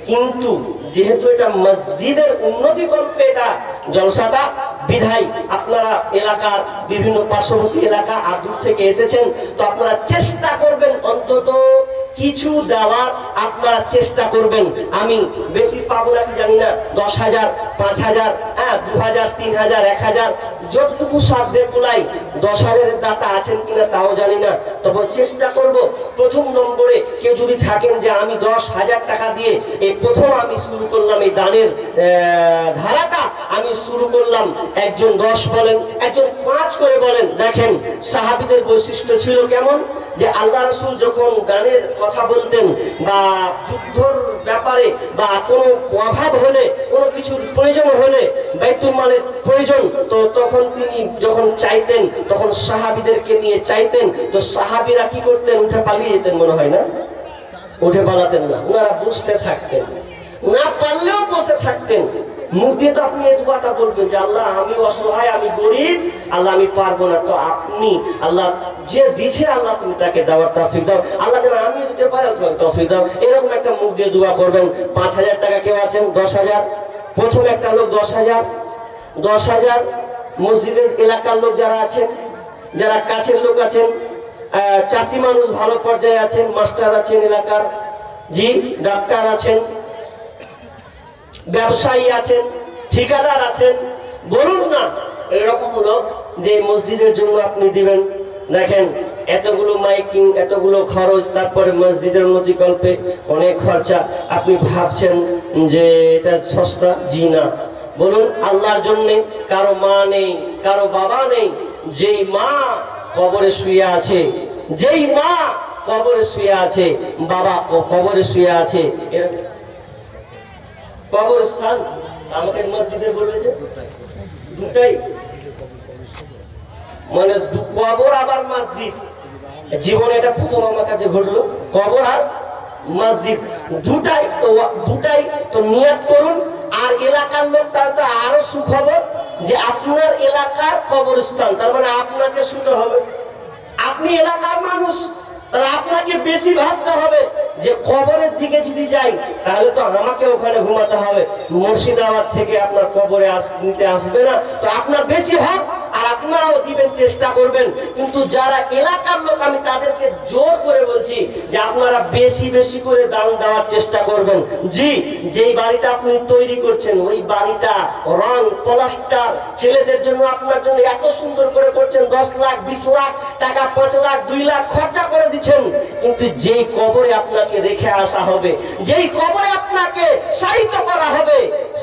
S1: কিন্তু যেহেতু এটা মসজিদের উন্নতিকল্পে এটা জলসাটা, বিধায় আপনারা এলাকার বিভিন্ন পার্শ্ববর্তী এলাকা আর দূর থেকে এসেছেন, তো আপনারা চেষ্টা করবেন অন্তত কিছু দেওয়ার, আপনারা চেষ্টা করবেন। আমি বেশি পাবো নাকি জানি না, 10,000, 5,000, 2,000, 3,000, 1,000, যতটুকু সাধ্যে কুলাই। 10,000-এর দাতা আছেন কিনা তাও জানি না, তবে চেষ্টা করব। প্রথম নম্বরে কেউ যদি থাকেন যে আমি 10,000 টাকা দিয়ে এই প্রথম আমি শুরু করলাম, এই দানের ধারাটা আমি শুরু করলাম, একজন 10 বলেন, একজন 5 করে বলেন। দেখেন, সাহাবীদের বৈশিষ্ট্য ছিল কেমন, যে আল্লাহ রাসূল যখন গানের কথা বলতেন বা যুদ্ধর ব্যাপারে বা কোনো অভাব হলে, কোনো কিছুর প্রয়োজন হলে, বাইতুল মালের প্রয়োজন, তো তখন তিনি যখন চাইতেন, তখন সাহাবীদেরকে নিয়ে চাইতেন। তো সাহাবীরা কি করতেন? উঠে পালিয়ে যেতেন, মনে হয় না? উঠে পালাতেন না, ওনারা বসতে থাকতেন, না পারলেও বসে থাকতেন। মুখ দিয়ে তো আপনি এই দোয়াটা বলবেন যে আল্লাহ আমি অসহায়, আমি গরিব, আল্লাহ আমি পারবো না, তো আপনি আল্লাহ যে দিছে, আল্লাহ তুমি তাকে দেওয়ার তৌফিক দাও, আল্লাহ যেন আমি দিতে পারি, তোমাকে তৌফিক দাও। এরকম একটা মুখ দিয়ে দোয়া করবেন। 5,000 টাকা কেউ আছেন? 10,000? প্রথম একটা লোক 10,000, 10,000 মসজিদের এলাকার লোক যারা আছেন, যারা কাছের লোক আছেন, চাষি মানুষ ভালো পর্যায়ে আছেন, মাস্টার আছেন এলাকার, জি ডাক্তার আছেন, ব্যবসায়ী আছেন, ঠিকাদার আছেন, বলুন না এরকম লোক যে মসজিদের জন্য আপনি দিবেন। দেখেন এতগুলো মাইকিং, এতগুলো খরচ, তারপরে মসজিদের উন্নতিকল্পে অনেক খরচা। আপনি ভাবছেন যে এটা সস্তা? জি না। বলুন আল্লাহর জন্যে কারো মা নেই, কারো বাবা নেই, যেই মা কবরে শুয়ে আছে, যেই মা কবরে শুয়ে আছে, বাবা কবরে শুয়ে আছে, কবরস্থান আমাকে মসজিদে বলবে যে দুটাই, মানে কবর আবার মসজিদ। জীবনে এটা প্রথম আমার কাছে ঘটলো, কবর আর মসজিদ দুটাই তো নিয়ত করুন। আর এলাকার লোক তার তো আরো সুখবর যে আপনার এলাকার কবরস্থান, তার মানে আপনাকে শুনতে হবে, আপনি এলাকার মানুষ, তাহলে আপনাকে বেশি ভাবতে হবে যে কবরের দিকে যদি যাই তাহলে তো আমাকে ওখানে ঘুমাতে হবে, মুর্শিদাবাদ থেকে আপনার কবরে নিতে আসবে না, তো আপনার বেশি ভাব আর আপনারাও দিবেন, চেষ্টা করবেন। কিন্তু যারা এলাকার লোক আমি তাদেরকে জোর করে বলছি যে আপনারা বেশি বেশি করে দান দেওয়ার চেষ্টা করবেন। জি, যেই বাড়িটা আপনি তৈরি করছেন ওই বাড়িটা রং প্লাস্টার ছেলেদের জন্য আপনার জন্য এত সুন্দর করে করছেন, 10 লাখ 20 লাখ টাকা, 5 লাখ 2 লাখ খরচা করে দিচ্ছেন, কিন্তু যেই কবরে আপনাকে রেখে আসা হবে, যেই কবরে আপনাকে শায়িত করা হবে,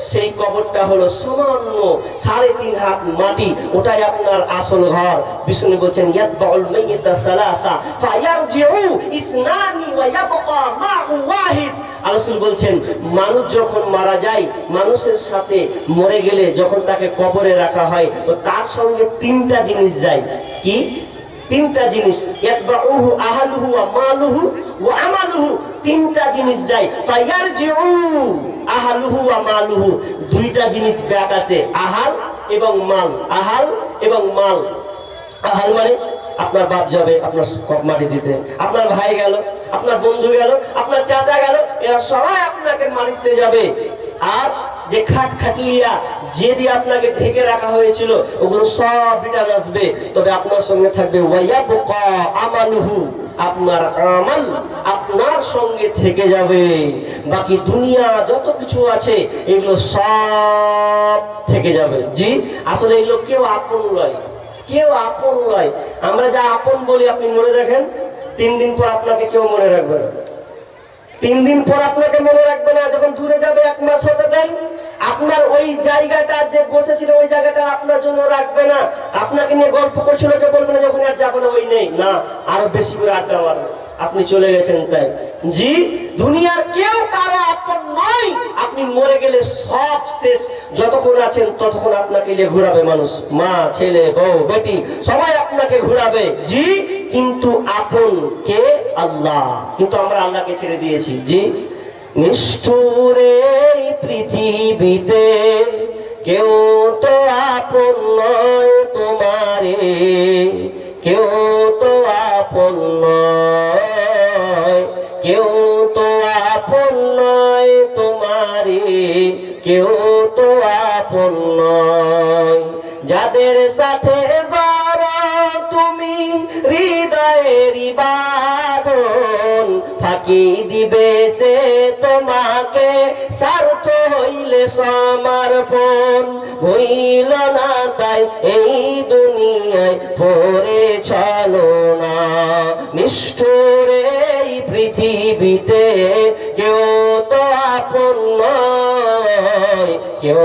S1: সেই কবরটা হলো সামান্য 3.5 হাত মাটি, ওটাই আপনার আসল ঘর। বিষ্ণু বলছেন ইয়াতবাউল মাইয়িতা সালাসা ফায়ারজিউ ইসনানি ওয়া ইয়াবকা মা'উ ওয়াহিদ। রাসূল বলছেন মানুষ যখন মারা যায়, মানুষের সাথে মরে গেলে যখন তাকে কবরে রাখা হয় তো তার সঙ্গে 3টা জিনিস যায়। কি 3টা জিনিস? ইয়াতবাউহু আহলুহু ওয়া মালুহু ওয়া আমালুহু, 3টা জিনিস যায়। ফায়ারজিউ আহলুহু ওয়া মালুহু, 2টা জিনিস ব্যাক আছে, আহাল এবং মাল। আহাল এবং মাল। আহাল মানে আপনার বাপ যাবে আপনার মাটি দিতে, আপনার ভাই গেল, আপনার বন্ধু গেল, আপনার চাচা গেল, এরা সবাই আপনাকে মাটিতে যাবে। আর যে খাটলিয়া যে দিয়ে আপনাকে ঢেকে রাখা হয়েছিল ওগুলো সব রিটার্ন আসবে, তবে আপনার সঙ্গে থাকবে ওয়ায়াবকা আমালুহু, আপনার আমল আপনার সঙ্গে থেকে যাবে। বাকি দুনিয়া যত কিছু আছে এগুলো সব থেকে যাবে। জি, আসলে এগুলো কেউ আপন নয়, কেউ আপন নয়। আমরা যা আপন বলি আপনি মনে দেখেন 3 দিন পর আপনাকে কেউ মনে রাখবে না, 3 দিন পর আপনাকে মনে রাখবে না, যখন দূরে যাবে 1 মাস হতে দেন, আপনার ওই জায়গাটা যে বসেছিল ওই জায়গাটা আপনার জন্য রাখবে না, আপনাকে নিয়ে গল্প করছিল কেউ বলবে না যখন আর যাবো না ওই নেই, না আরো বেশি করে আড্ডা মারবে, আপনি চলে গেছেন তাই। জি, দুনিয়ার কেউ কারো আপন নয়, আপনি মরে গেলে সব শেষ। যতক্ষণ আছেন ততক্ষণ আপনাকে নিয়ে ঘোরাবে মানুষ, মা ছেলে বউ বেটি সবাই আপনাকে ঘোরাবে। জি, কিন্তু আপন কে? আল্লাহ। কিন্তু আমরা আল্লাহকে ছেড়ে দিয়েছি। জি, নিষ্ঠুরে পৃথিবীতে কেউ তো আপন নয় তোমারে, কেউ তো আপন নয়, কেউ তো আপন নয় তোমারে, কেউ তো আপন নয়। যাদের সাথে গড়ো তুমি হৃদয়েরই বাঁধন, ফাঁকি দিবে সে তোমাকে স্বার্থ হইলে সমর্পণ। হইল না তাই এই দুনিয়ায় পড়ে চলো না, নিষ্ঠুরে এই পৃথিবীতে কেউ তো আপন নয়, কেউ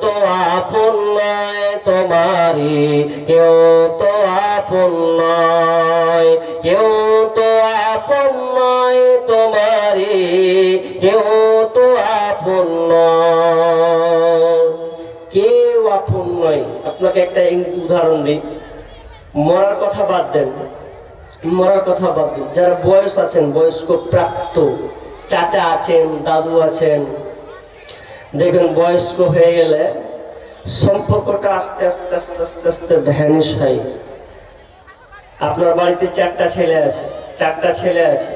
S1: তো আপন নয় তোমারি, কেউ তো আপন নয়, কেউ তো আপন নয় তোমারি, কেউ তো আপন নয়, কেউ আপন নয়। আপনাকে একটা উদাহরণ দিই, মরার কথা বাদ দেন, মরার কথা বাদ দেন, যারা বয়স আছেন, বয়স্ক প্রাপ্ত চাচা আছেন, দাদু আছেন, দেখবেন বয়স্ক হয়ে গেলে সম্পর্কটা আস্তে আস্তে আস্তে আস্তে আস্তে ভ্যানিশ হয়। আপনার বাড়িতে 4টা ছেলে আছে, 4টা ছেলে আছে,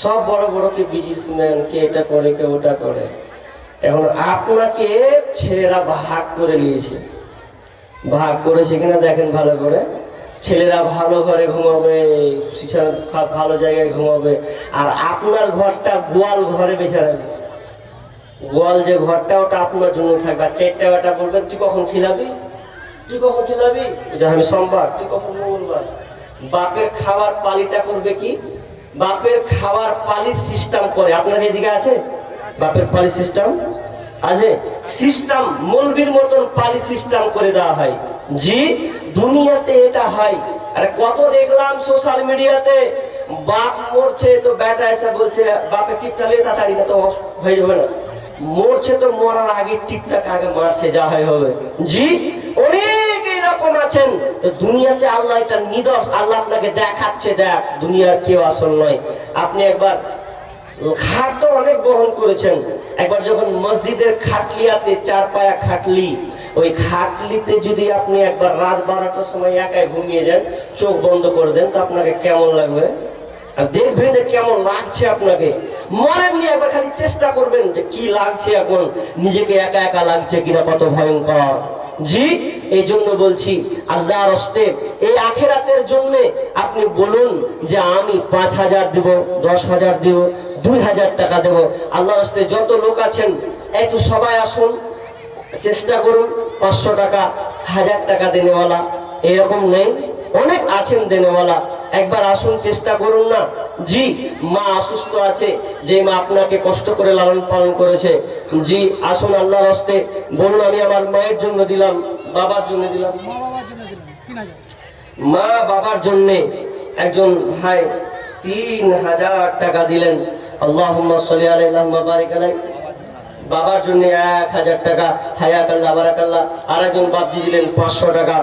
S1: সব বড় বড়, কে বিজনেসম্যান, কে এটা করে, কে ওটা করে। এখন আপনাকে ছেলেরা ভাগ করে নিয়েছে, ভাগ করেছে কিনা দেখেন ভালো করে, ছেলেরা ভালো ঘরে ঘুমাবে, ভালো জায়গায় ঘুমাবে, আর আপনার ঘরটা গোয়াল ঘরে বেছে রাখবে। গোয়াল যে ঘরটা ওটা আপনার জন্য থাকবে। আর চারটা বেটা বলবেন তুই কখন খিলাবি, তুই কখন খিলাবি, যে আমি সোমবার, তুই কখন মঙ্গলবার। বাপের খাবার পালিটা করবে কি, বাপের খাবার পালি সিস্টেম করে। আপনার এদিকে আছে বাপের পালি সিস্টেম? আছে সিস্টেম, মৌলবীর মতন পালি সিস্টেম করে দেওয়া হয়। জি, দুনিয়াতে এটা হয়। আরে কত দেখলাম সোশ্যাল মিডিয়াতে, বাপ মরছে তো বেটা এসে বলছে বাপের টিপটা লে তাড়াতাড়ি, না তো হয়ে যাবে না। মরছে তো মরার আগে টিপটাকে আগে মারছে, যা হয় হবে। জি, অনেক এরকম আছেন। তো দুনিয়াতে আল্লাহ এটা নিদর্শ, আল্লাহ আপনাকে দেখাচ্ছে, দেখ দুনিয়ার কেউ আসল নয়। আপনি একবার খাট তো অনেক বহন করেছেন, একবার যখন মসজিদের খাটলিয়াতে 4 পায়া খাটলি, ওই খাটলিতে যদি আপনি একবার রাত 12টার সময় একাই ঘুমিয়ে যান, চোখ বন্ধ করে দেন, তো আপনাকে কেমন লাগবে? আর দেখবেন যে কেমন লাগছে আপনাকে। মরেননি, একবার খালি চেষ্টা করবেন যে কি লাগছে এখন, নিজেকে একা একা লাগছে কিনা, কত ভয়ঙ্কর। জি, এই জন্য বলছি আল্লাহর হস্তে এই আখেরাতের জন্য আপনি বলুন যে আমি 5,000 দেব, 10,000 দেব, 2,000 টাকা দেব। আল্লাহর হস্তে যত লোক আছেন একটু সবাই আসুন, চেষ্টা করুন 500 টাকা, 1000 টাকা দেনেওয়ালা এরকম নেই, অনেক আছেন দেনেওয়ালা। একবার আসুন, চেষ্টা করুন না। জি, মা অসুস্থ আছে, যে মা আপনাকে কষ্ট করে লালন পালন করেছে। জি, আসুন আল্লাহর হস্তে বলুন আমি আমার মায়ের জন্য দিলাম, বাবার জন্য দিলাম। মা বাবার জন্য একজন ভাই 3,000 টাকা দিলেন। আল্লাহুম্মা সাল্লি আলাইহি ওয়া বারিক আলাইহি। বাবার জন্য 1,000 টাকা, হায়াকাল্লাহ বারাকাল্লাহ। আরেকজন বাপজি দিলেন 500 টাকা।